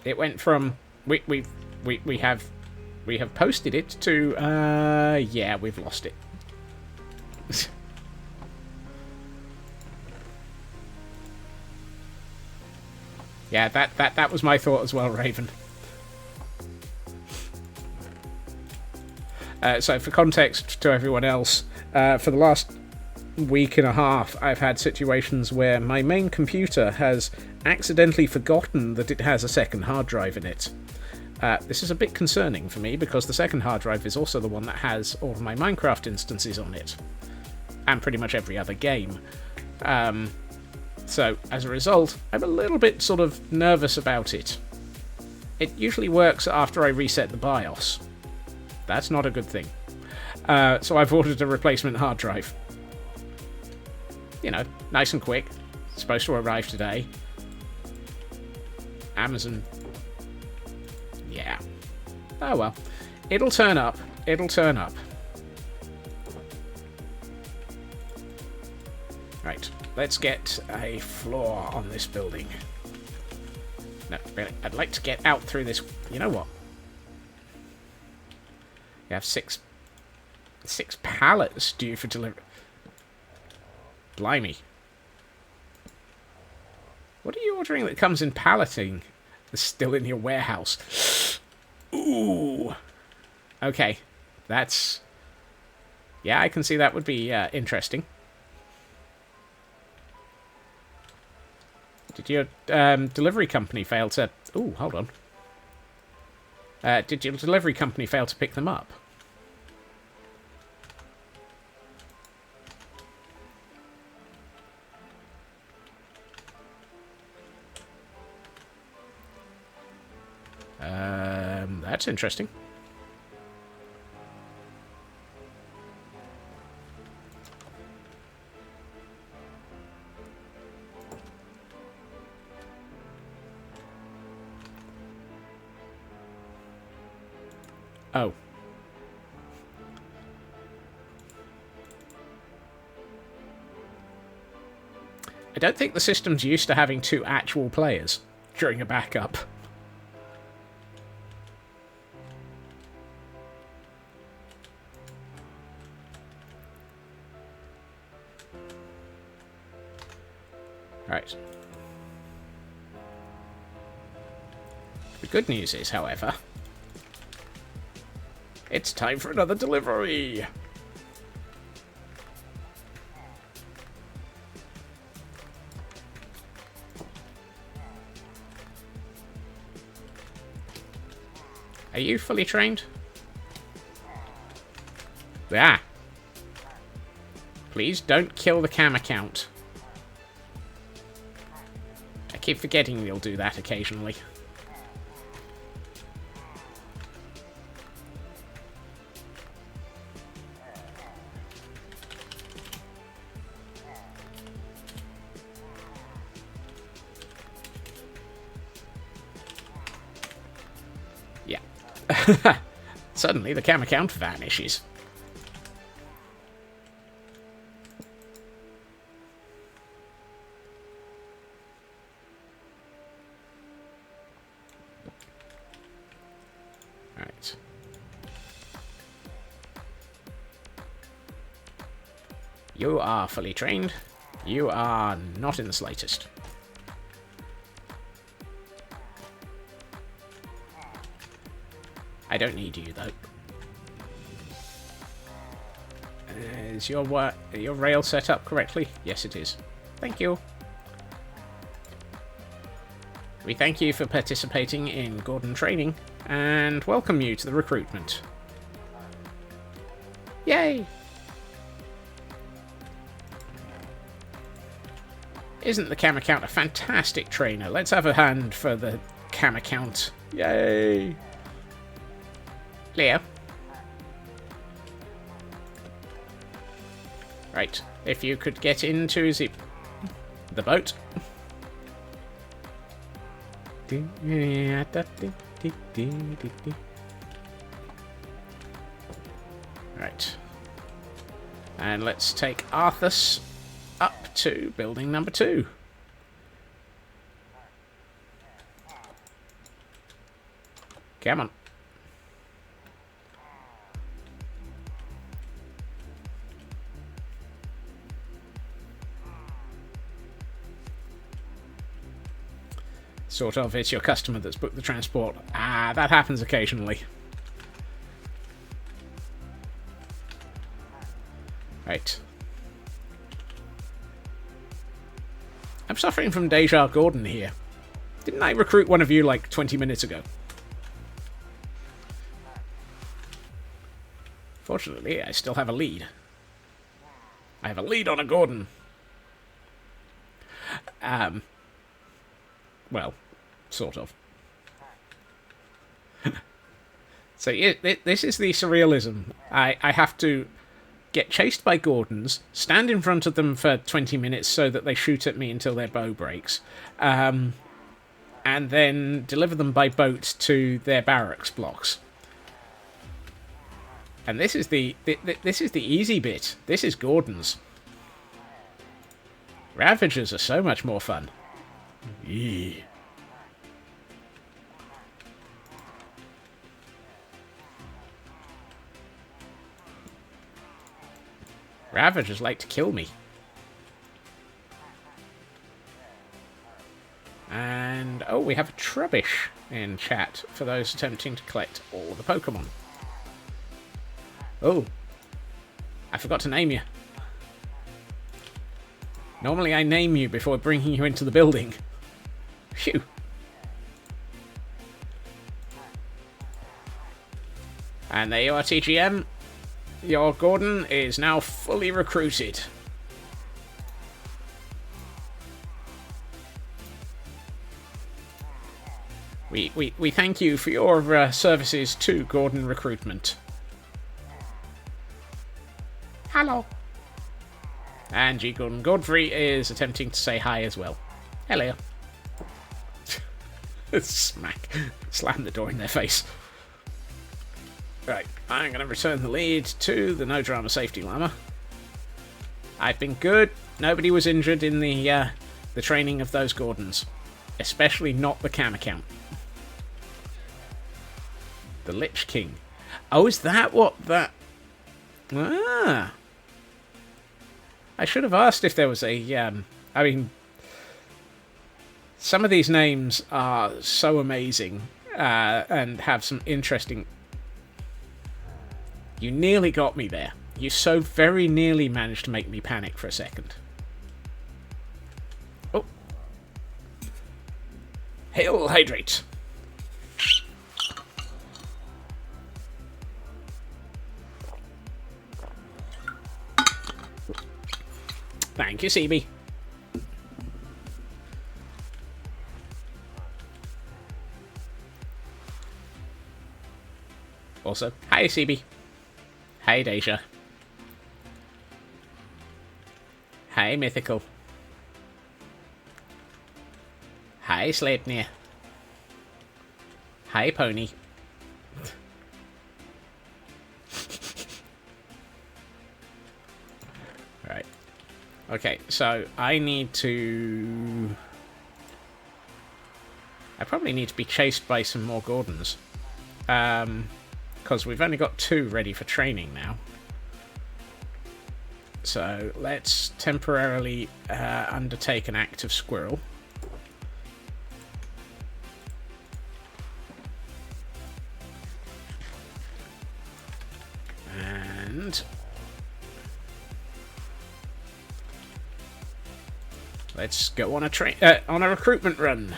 It went from we have posted it to yeah, we've lost it. Yeah, that was my thought as well, Raven. So for context to everyone else, for the last week and a half, I've had situations where my main computer has accidentally forgotten that it has a second hard drive in it. This is a bit concerning for me because the second hard drive is also the one that has all of my Minecraft instances on it, and pretty much every other game. So as a result, I'm a little bit sort of nervous about it. It usually works after I reset the BIOS. That's not a good thing. So I've ordered a replacement hard drive. You know, nice and quick. It's supposed to arrive today. Amazon. Yeah. Oh well. It'll turn up. It'll turn up. Right. Let's get a floor on this building. No, really. I'd like to get out through this. You know what? You have six pallets due for delivery. Blimey. What are you ordering that comes in palleting that's still in your warehouse? Ooh. Okay. That's... Yeah, I can see that would be interesting. Did your delivery company fail to... Ooh, hold on. Did your delivery company fail to pick them up? That's interesting. Oh. I don't think the system's used to having 2 actual players during a backup. Right. The good news is, however, it's time for another delivery! Are you fully trained? Ah! Please don't kill the cam account. I keep forgetting you'll do that occasionally. Yeah. Suddenly the cam account vanishes. Right. You are fully trained. You are not in the slightest. I don't need you, though. Is your rail set up correctly? Yes, it is. Thank you. We thank you for participating in Gordon training, and welcome you to the recruitment. Yay! Isn't the cam account a fantastic trainer? Let's have a hand for the cam account. Yay! Leo. Right, if you could get into the boat. Right. And let's take Arthas up to building number 2. Come on. Sort of, it's your customer that's booked the transport. Ah, that happens occasionally. Right. I'm suffering from Deja Gordon here. Didn't I recruit one of you like 20 minutes ago? Fortunately, I still have a lead. I have a lead on a Gordon. Well, sort of. So yeah, this is the surrealism. I have to get chased by Gordons, stand in front of them for 20 minutes so that they shoot at me until their bow breaks, and then deliver them by boat to their barracks blocks. And this is the easy bit. This is Gordons. Ravagers are so much more fun. Eee. Ravagers like to kill me. And, oh, we have a Trubbish in chat for those attempting to collect all the Pokemon. Oh, I forgot to name you. Normally I name you before bringing you into the building. Phew. And there you are, TGM. Your Gordon is now fully recruited. We thank you for your services to Gordon recruitment. Hello. And G. Gordon Godfrey is attempting to say hi as well. Hello. Smack. Slam the door in their face. Right, I'm going to return the lead to the No Drama Safety Llama. I've been good. Nobody was injured in the training of those Gordons. Especially not the cam account. The Lich King. Oh, is that what that... Ah. I should have asked if there was a... I mean... Some of these names are so amazing. And have some interesting... You nearly got me there. You so very nearly managed to make me panic for a second. Oh. Hail Hydrate. Thank you, CB. Also, hi, CB. Hi, Deja. Hi, Mythical. Hi, Sleipnir. Hi, Pony. Right. Okay, so I need to... I probably need to be chased by some more Gordons. Because we've only got 2 ready for training now. So let's temporarily undertake an act of squirrel. And let's go on a recruitment run.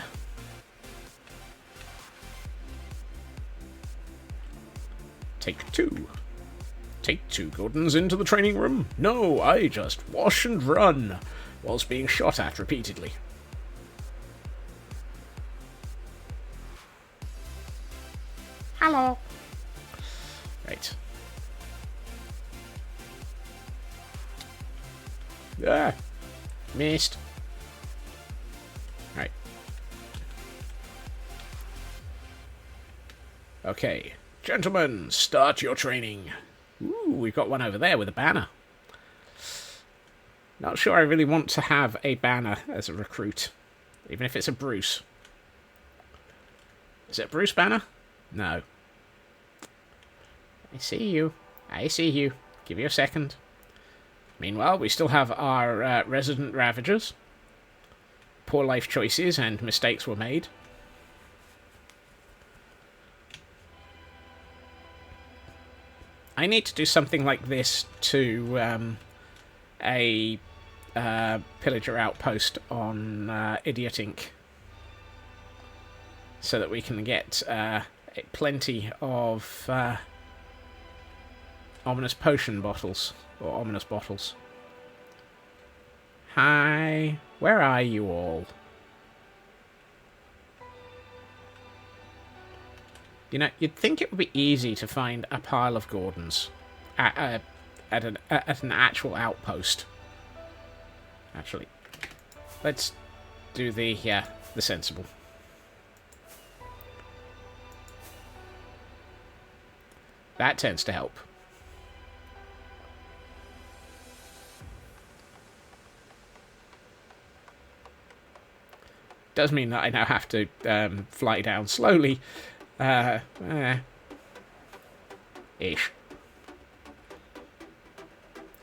Take 2. Take 2 Gordons into the training room. No, I just wash and run. whilst being shot at repeatedly. Hello. Right. Ah, missed. Right. Okay, gentlemen, start your training. Ooh, we've got one over there with a banner. Not sure I really want to have a banner as a recruit, even if it's a Bruce. Is it a Bruce banner? No. I see you. I see you. Give you a second. Meanwhile, we still have our resident Ravagers. Poor life choices and mistakes were made. I need to do something like this to a pillager outpost on Idiot Inc. So that we can get plenty of ominous potion bottles. Or ominous bottles. Hi, where are you all? You know, you'd think it would be easy to find a pile of Gordons at an actual outpost. Actually, let's do the sensible. That tends to help. Does mean that I now have to fly down slowly. Ish.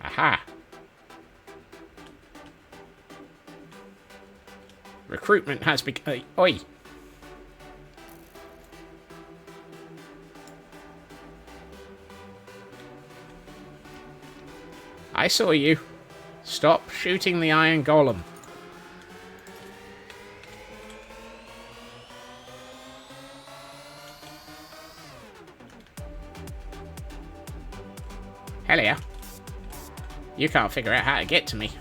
Aha. Recruitment has begun. Oi. I saw you. Stop shooting the iron golem. Hello. You can't figure out how to get to me.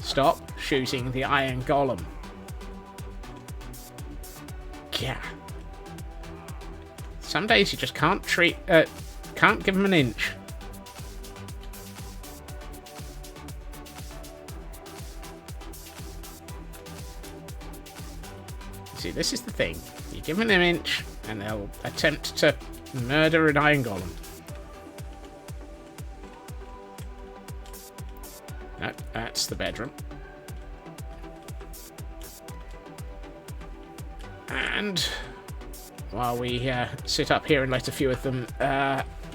Stop shooting the iron golem. Yeah. Some days you just can't can't give them an inch. See, this is the thing. You give them an inch, and they'll attempt to murder an iron golem. No, that's the bedroom. And while we sit up here and let a few of them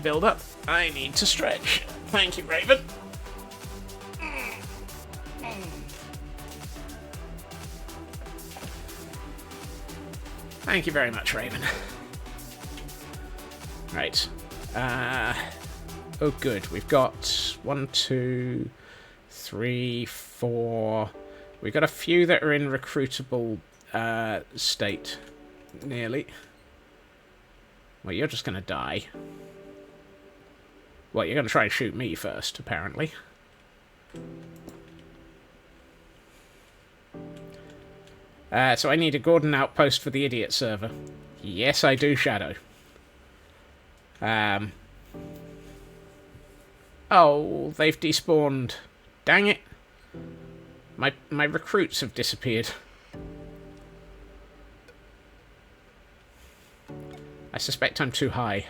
build up, I need to stretch. Thank you, Raven. Thank you very much, Raven. Right. Oh, good. We've got 1, 2, 3, 4. We've got a few that are in recruitable state. Nearly. Well, you're just going to die. Well, you're going to try and shoot me first, apparently. So I need a Gordon outpost for the idiot server. Yes, I do, Shadow. Oh, they've despawned. Dang it. My recruits have disappeared. I suspect I'm too high.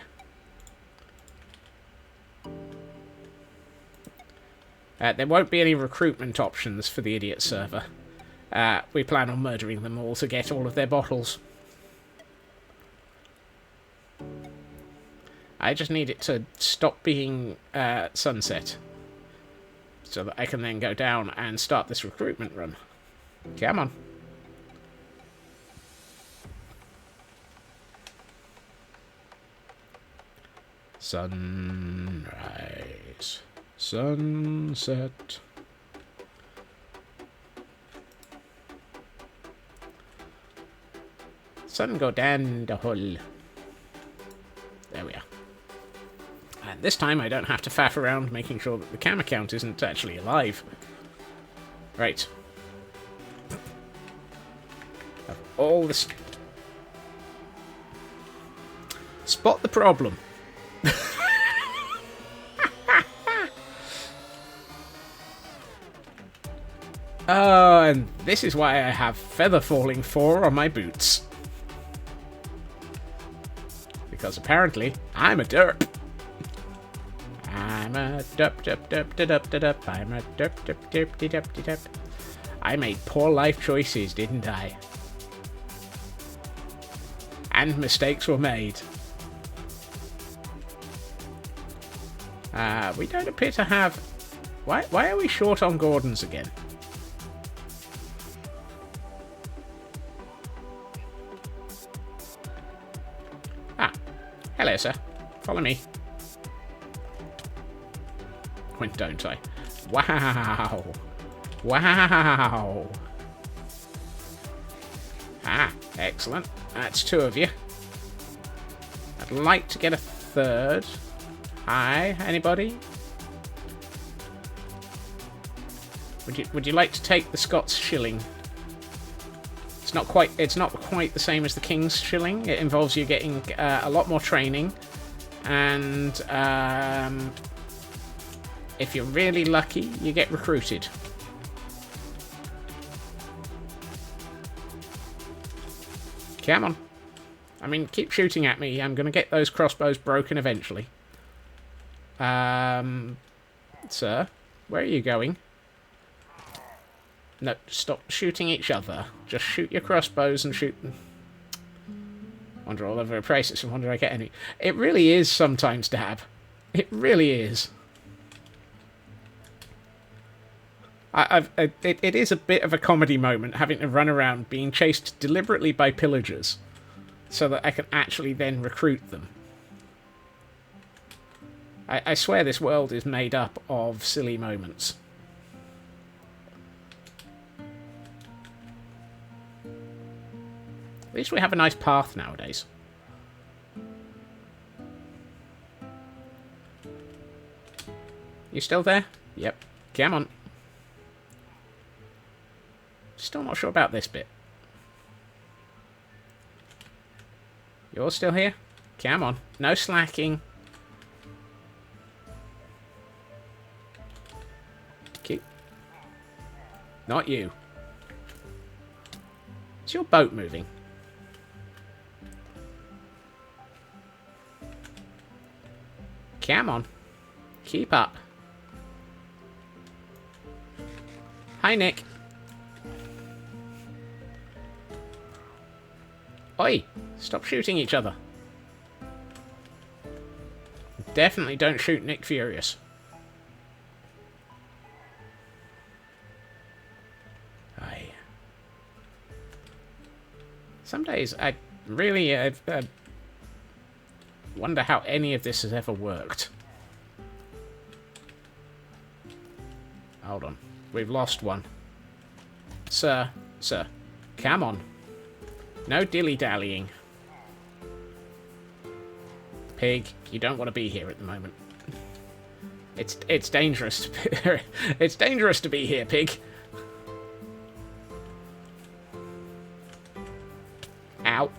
There won't be any recruitment options for the idiot server. We plan on murdering them all to get all of their bottles. I just need it to stop being sunset. So that I can then go down and start this recruitment run. Come on. Sunrise. Sunset. Sun go down the hole. There we are. And this time I don't have to faff around making sure that the camera count isn't actually alive. Right. Of all this... Spot the problem. Oh, and this is why I have Feather Falling 4 on my boots. Because apparently, I'm a derp. I'm a derp, derp, derp, derp, derp, derp. I'm a derp, derp, derp, derp, derp. I made poor life choices, didn't I? And mistakes were made. We don't appear to have... Why are we short on Gordons again? Hello, sir. Follow me. When don't I? Wow. Wow. Ah, excellent. That's 2 of you. I'd like to get a 3rd. Hi, anybody? Would you like to take the Scots shilling? It's not quite the same as the King's shilling. It involves you getting a lot more training, and if you're really lucky, you get recruited. Come on. I mean, keep shooting at me. I'm going to get those crossbows broken eventually. Sir, where are you going? No, stop shooting each other. Just shoot your crossbows and shoot... Wander all over a place, and wonder I get any... It really is sometimes, Dab. It really is. It is a bit of a comedy moment, having to run around being chased deliberately by pillagers, so that I can actually then recruit them. I swear this world is made up of silly moments. At least we have a nice path nowadays. You still there? Yep. Come on. Still not sure about this bit. You're still here? Come on. No slacking. Keep. Not you. Is your boat moving? Come on. Keep up. Hi, Nick. Oi! Stop shooting each other. Definitely don't shoot Nick Furious. Aye. Some days I really wonder how any of this has ever worked. Hold on. We've lost one. Sir, come on. No dilly-dallying. Pig, you don't want to be here at the moment. It's dangerous. It's dangerous to be here, pig. Ow.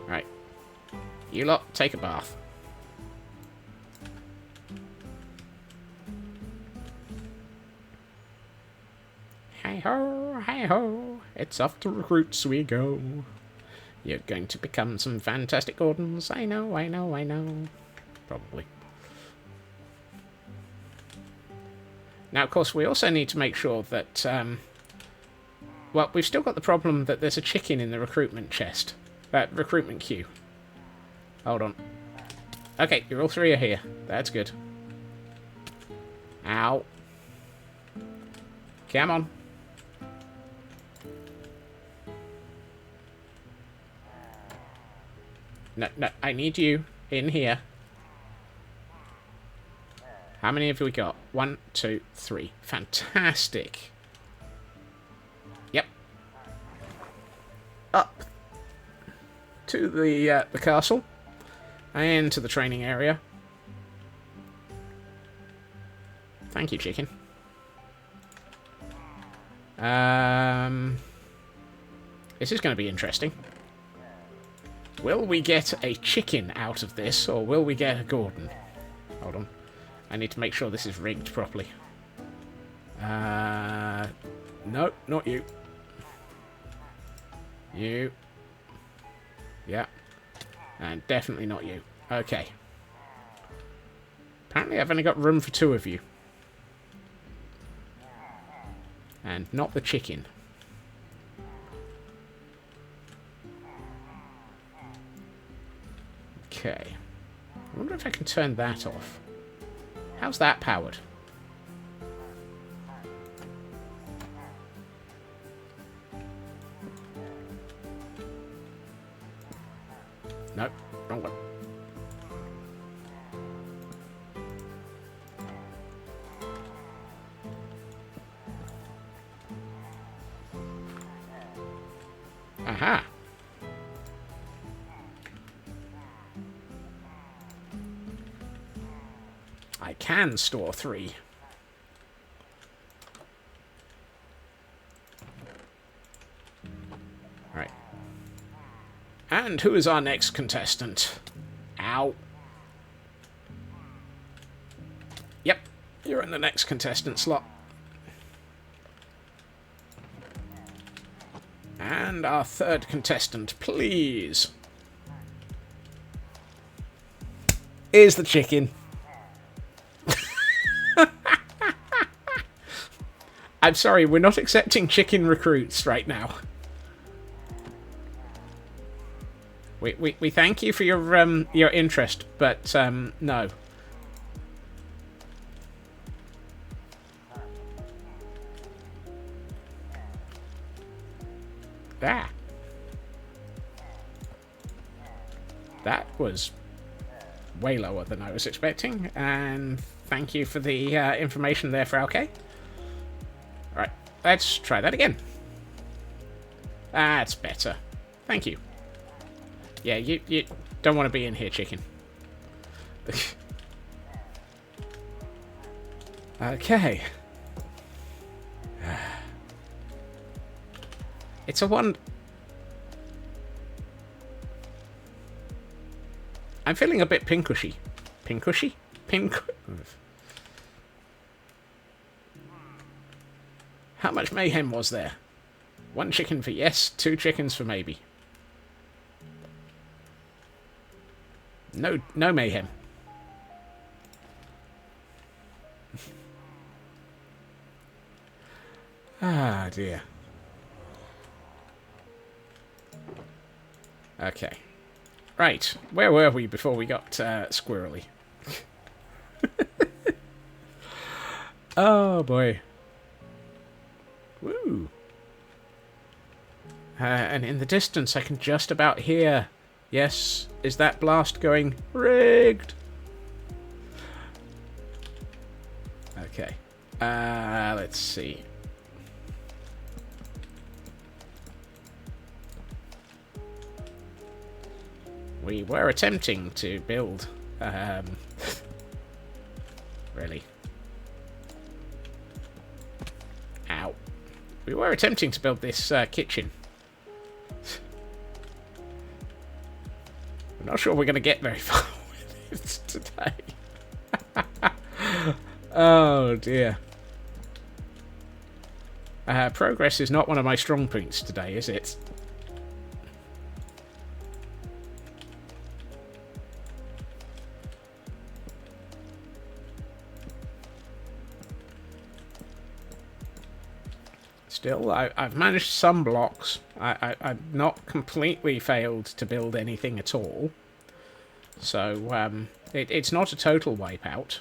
Right. You lot, take a bath. Hey-ho, hey-ho, it's off to recruits we go. You're going to become some fantastic Gordons. I know, I know, I know. Probably. Now, of course, we also need to make sure that... well, we've still got the problem that there's a chicken in the recruitment chest. Recruitment queue. Hold on. Okay, you're all 3 are here. That's good. Ow. Come on. No, I need you in here. How many have we got? 1, 2, 3. Fantastic. Yep. Up to the castle and to the training area. Thank you, chicken. This is going to be interesting. Will we get a chicken out of this, or will we get a Gordon? Hold on. I need to make sure this is rigged properly. No, not you. You. Yeah. And definitely not you. Okay. Apparently I've only got room for 2 of you. And not the chicken. Okay. I wonder if I can turn that off. How's that powered? Nope, wrong one. Aha. I can store 3. Right. And who is our next contestant? Ow. Yep, you're in the next contestant slot. And our 3rd contestant, please. Is the chicken. I'm sorry, we're not accepting chicken recruits right now. We thank you for your interest, but no. Ah. That was way lower than I was expecting, and thank you for the information there, Frauke. Right, let's try that again. That's better. Thank you. Yeah, you don't want to be in here, chicken. Okay. It's a one... I'm feeling a bit pinkushy. Pinkushy? Pink... How much mayhem was there? 1 chicken for yes, 2 chickens for maybe. No mayhem. Ah, dear. Okay. Right, where were we before we got squirrely? Oh, boy. Woo. And in the distance, I can just about hear... Yes, is that blast going? Rigged! Okay. Let's see. We were attempting to build... really? Ow. We were attempting to build this kitchen. I'm not sure we're going to get very far with it today. Oh, dear. Progress is not one of my strong points today, is it? Still, I've managed some blocks. I've not completely failed to build anything at all. So, it's not a total wipeout.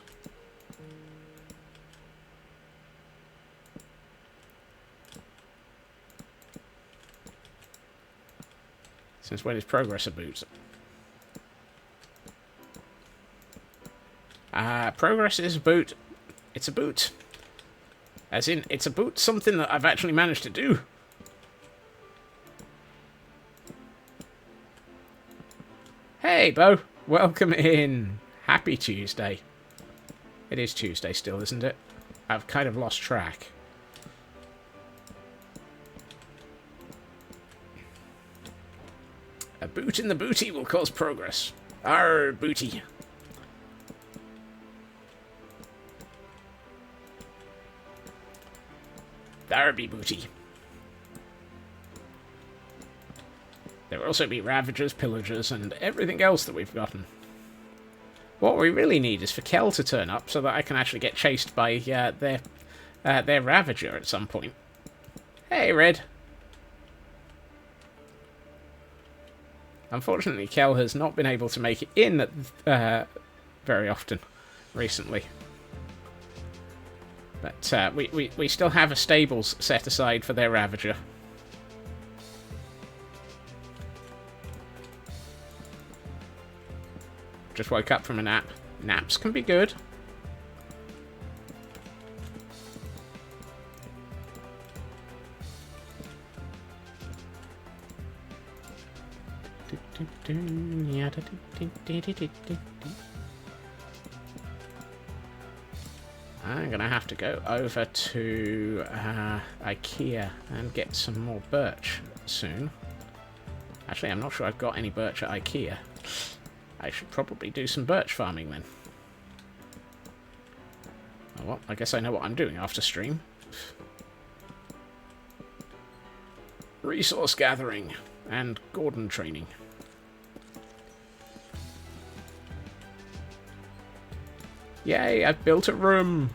Since when is progress a boot? Progress is a boot. It's a boot. As in, it's about something that I've actually managed to do. Hey, Bo. Welcome in. Happy Tuesday. It is Tuesday still, isn't it? I've kind of lost track. A boot in the booty will cause progress. Arr, booty. There be booty. There will also be ravagers, pillagers, and everything else that we've gotten. What we really need is for Kel to turn up so that I can actually get chased by their ravager at some point. Hey, Red. Unfortunately, Kel has not been able to make it in very often recently. But we still have a stables set aside for their ravager. Just woke up from a nap. Naps can be good. I'm gonna have to go over to IKEA and get some more birch soon. Actually, I'm not sure I've got any birch at IKEA. I should probably do some birch farming then. Oh, well, I guess I know what I'm doing after stream. Resource gathering and Gordon training. Yay, I've built a room!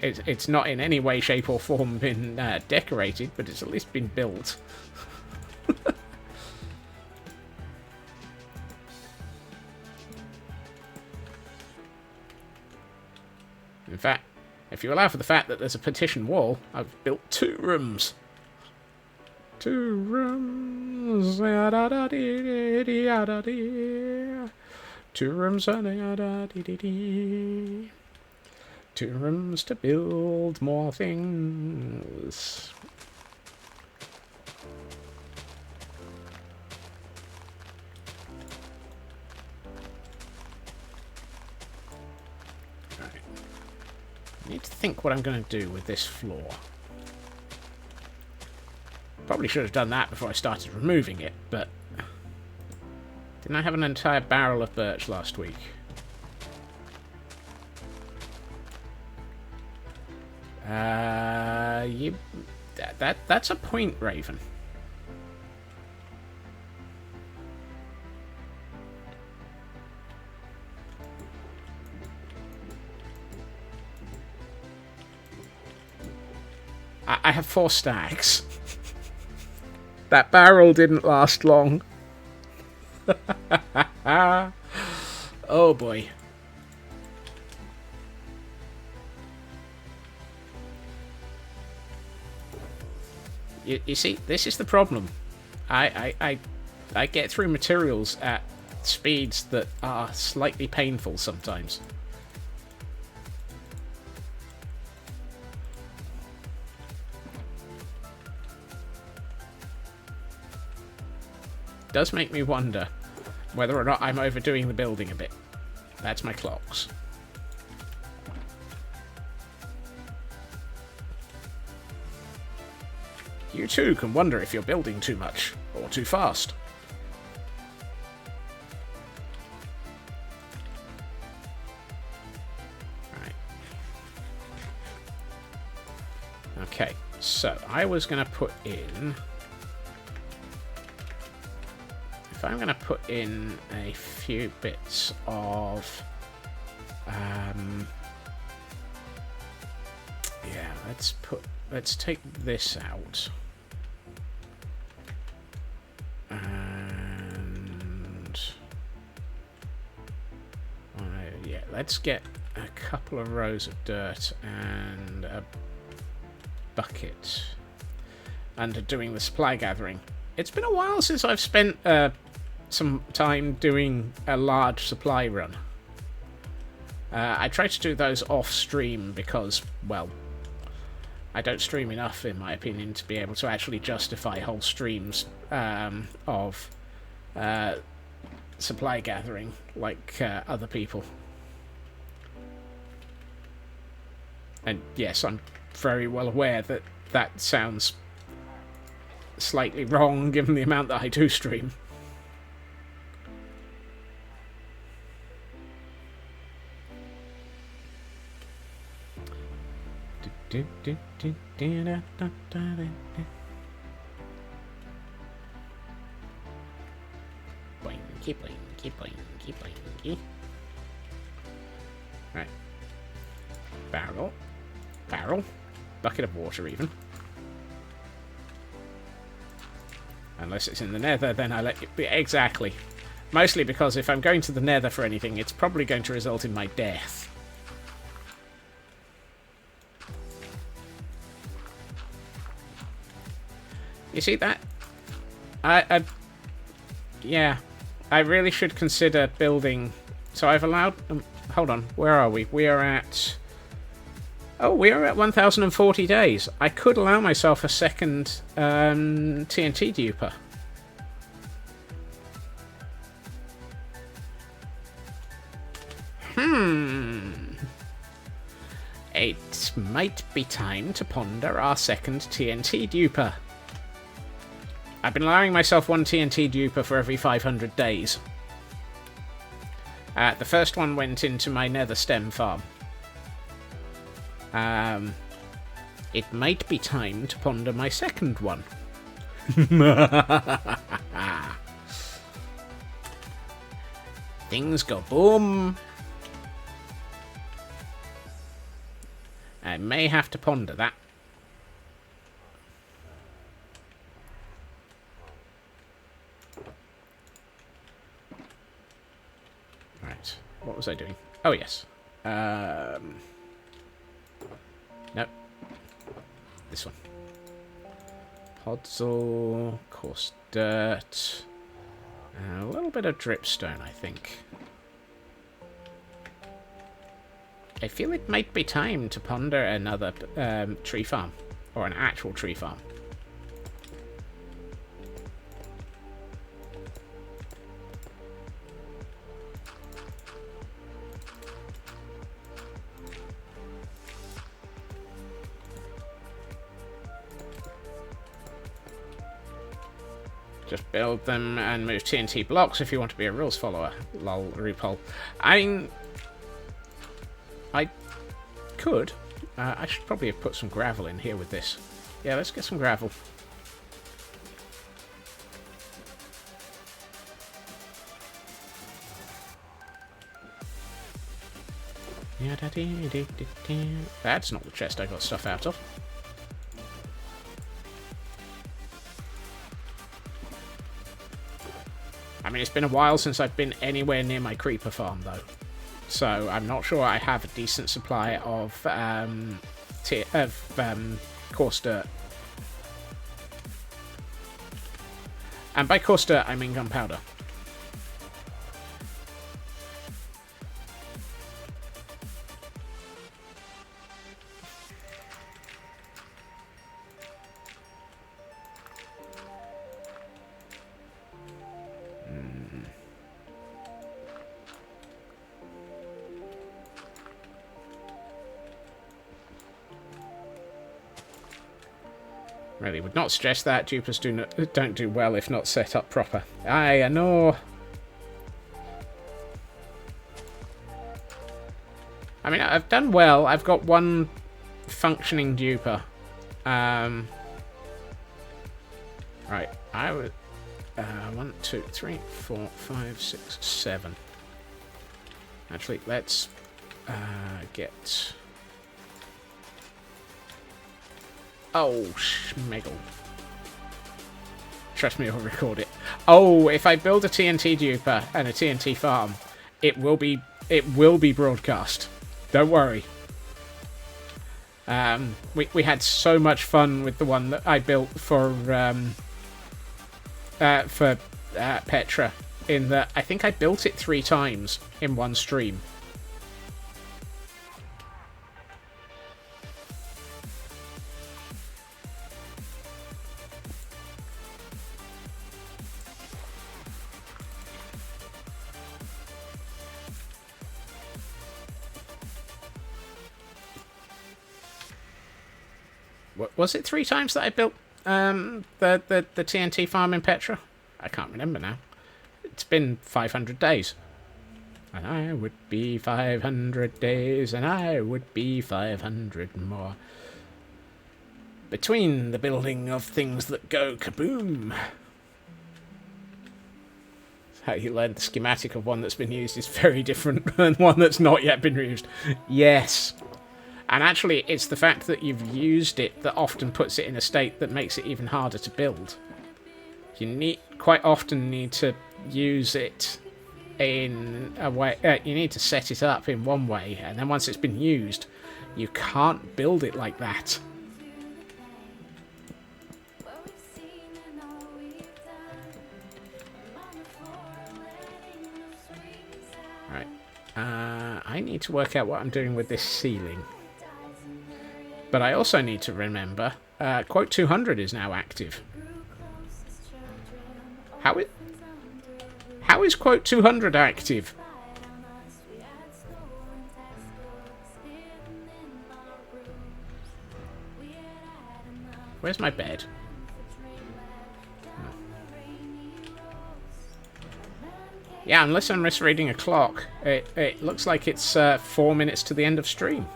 It's not in any way, shape or form been decorated, but it's at least been built. In fact, if you allow for the fact that there's a partition wall, I've built 2 rooms. 2 rooms. 2 rooms. 2 rooms to build more things. I need to think what I'm going to do with this floor. Probably should have done that before I started removing it, but... Didn't I have an entire barrel of birch last week? That's a point, Raven. I have 4 stacks. That barrel didn't last long. Oh boy. You see, this is the problem. I get through materials at speeds that are slightly painful sometimes. Does make me wonder whether or not I'm overdoing the building a bit. That's my clocks. You too can wonder if you're building too much or too fast. Right. Okay, so I was going to put in... If I'm going to put in a few bits of... yeah, let's take this out. And... yeah, let's get a couple of rows of dirt and a bucket under doing the supply gathering. It's been a while since I've spent some time doing a large supply run. I try to do those off stream because, well, I don't stream enough, in my opinion, to be able to actually justify whole streams of supply gathering like other people. And yes, I'm very well aware that that sounds slightly wrong given the amount that I do stream. Boinky, boinky, boinky, boinky. Right. Barrel. Barrel. Bucket of water, even. Unless it's in the nether, then I let it be. Exactly. Mostly because if I'm going to the nether for anything, it's probably going to result in my death. You see that? Yeah. I really should consider building... So I've allowed... hold on. Where are we? We are at... Oh, we are at 1,040 days. I could allow myself a second TNT duper. It might be time to ponder our second TNT duper. I've been allowing myself one TNT duper for every 500 days. The first one went into my nether stem farm. It might be time to ponder my second one. Things go boom. I may have to ponder that. Right. What was I doing? Oh, yes. Nope. This one. Podzol, coarse dirt, and a little bit of dripstone, I think. I feel it might be time to ponder another tree farm, or an actual tree farm. Just build them and move TNT blocks if you want to be a rules follower. Lol, RuPaul. I could. I should probably have put some gravel in here with this. Yeah, let's get some gravel. That's not the chest I got stuff out of. I mean, it's been a while since I've been anywhere near my creeper farm, though. So I'm not sure I have a decent supply of coarse dirt. And by coarse dirt, I mean gunpowder. Really would not suggest that. Dupers don't do well if not set up proper. I know. I mean, I've done well. I've got one functioning duper. Right. I would... 1, 2, 3, 4, 5, 6, 7. Actually, let's get... Oh, schmeggle. Trust me, I'll record it. Oh, if I build a TNT duper and a TNT farm, it will be broadcast. Don't worry. We had so much fun with the one that I built for Petra. In that, I think I built it 3 times in one stream. Was it 3 times that I built the TNT farm in Petra? I can't remember now. It's been 500 days. And I would be 500 days, and I would be 500 more. Between the building of things that go kaboom. How you learn the schematic of one that's been used is very different than one that's not yet been used. Yes. And actually, it's the fact that you've used it that often puts it in a state that makes it even harder to build. You quite often need to use it in a way. You need to set it up in one way, and then once it's been used, you can't build it like that. Right. I need to work out what I'm doing with this ceiling. But I also need to remember, quote 200 is now active. How is quote 200 active? Where's my bed? Yeah, unless I'm misreading a clock, it looks like it's 4 minutes to the end of stream.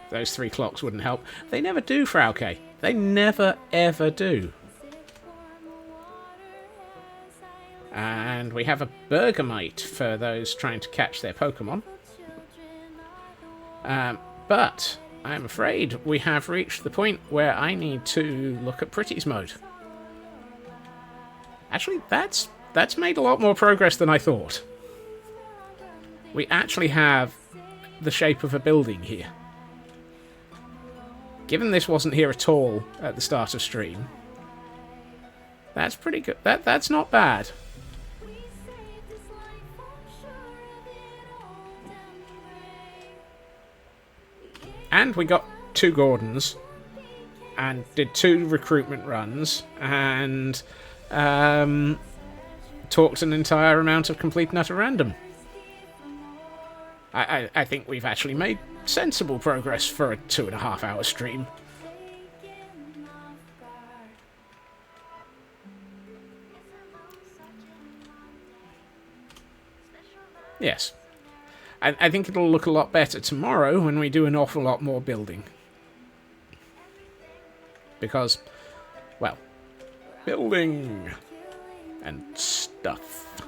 Those 3 clocks wouldn't help. They never do, Frauke. They never, ever do. And we have a Bergamite for those trying to catch their Pokemon. But I'm afraid we have reached the point where I need to look at Pretty's mode. Actually, that's made a lot more progress than I thought. We actually have the shape of a building here. Given this wasn't here at all at the start of stream, that's pretty good. That's not bad. And we got 2 Gordons, and did 2 recruitment runs, and talked an entire amount of complete and utter random. I think we've actually made sensible progress for a 2.5-hour stream. Yes. I think it'll look a lot better tomorrow when we do an awful lot more building. Because, well, building and stuff.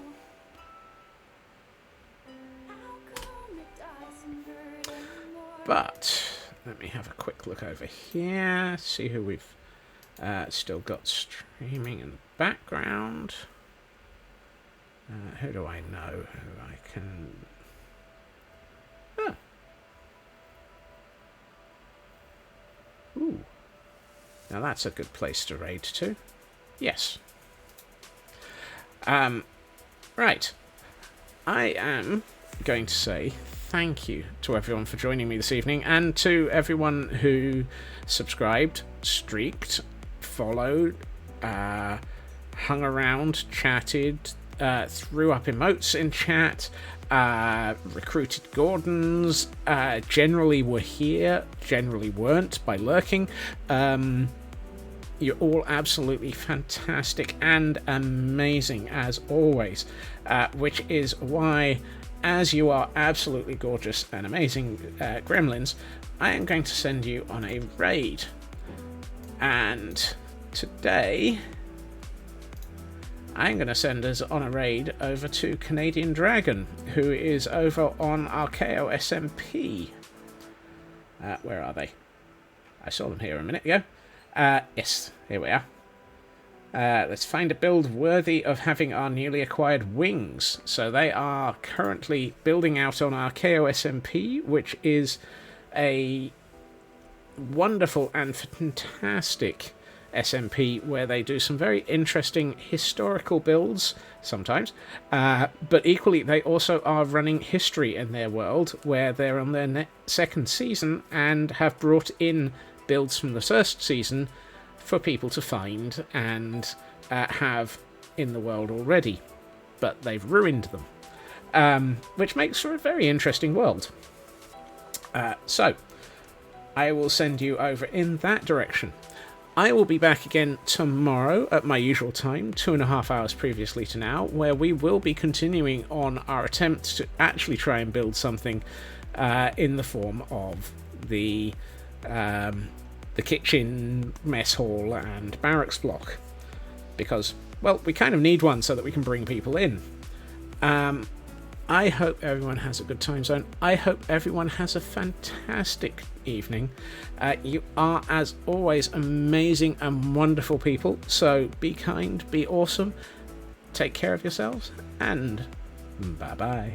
But let me have a quick look over here, see who we've still got streaming in the background. Who do I know who I can... Oh. Ooh. Now that's a good place to raid to. Yes. Right. I am going to say thank you to everyone for joining me this evening, and to everyone who subscribed, streaked, followed, hung around, chatted, threw up emotes in chat, recruited Gordons, generally were here, generally weren't by lurking. You're all absolutely fantastic and amazing as always, which is why, as you are absolutely gorgeous and amazing gremlins, I am going to send you on a raid. And today, I'm going to send us on a raid over to Canadian Dragon, who is over on Archaeo SMP. Where are they? I saw them here a minute ago. Yes, here we are. Let's find a build worthy of having our newly acquired wings. So they are currently building out on Archaeo SMP, which is a wonderful and fantastic SMP where they do some very interesting historical builds sometimes, but equally they also are running history in their world, where they're on their second season and have brought in builds from the first season for people to find and have in the world already, but they've ruined them. which makes for a very interesting world. So, I will send you over in that direction. I will be back again tomorrow at my usual time, 2.5 hours previously to now, where we will be continuing on our attempts to actually try and build something in the form of the kitchen, mess hall, and barracks block. Because, well, we kind of need one so that we can bring people in. I hope everyone has a good time zone. I hope everyone has a fantastic evening. You are, as always, amazing and wonderful people. So be kind, be awesome, take care of yourselves, and bye-bye.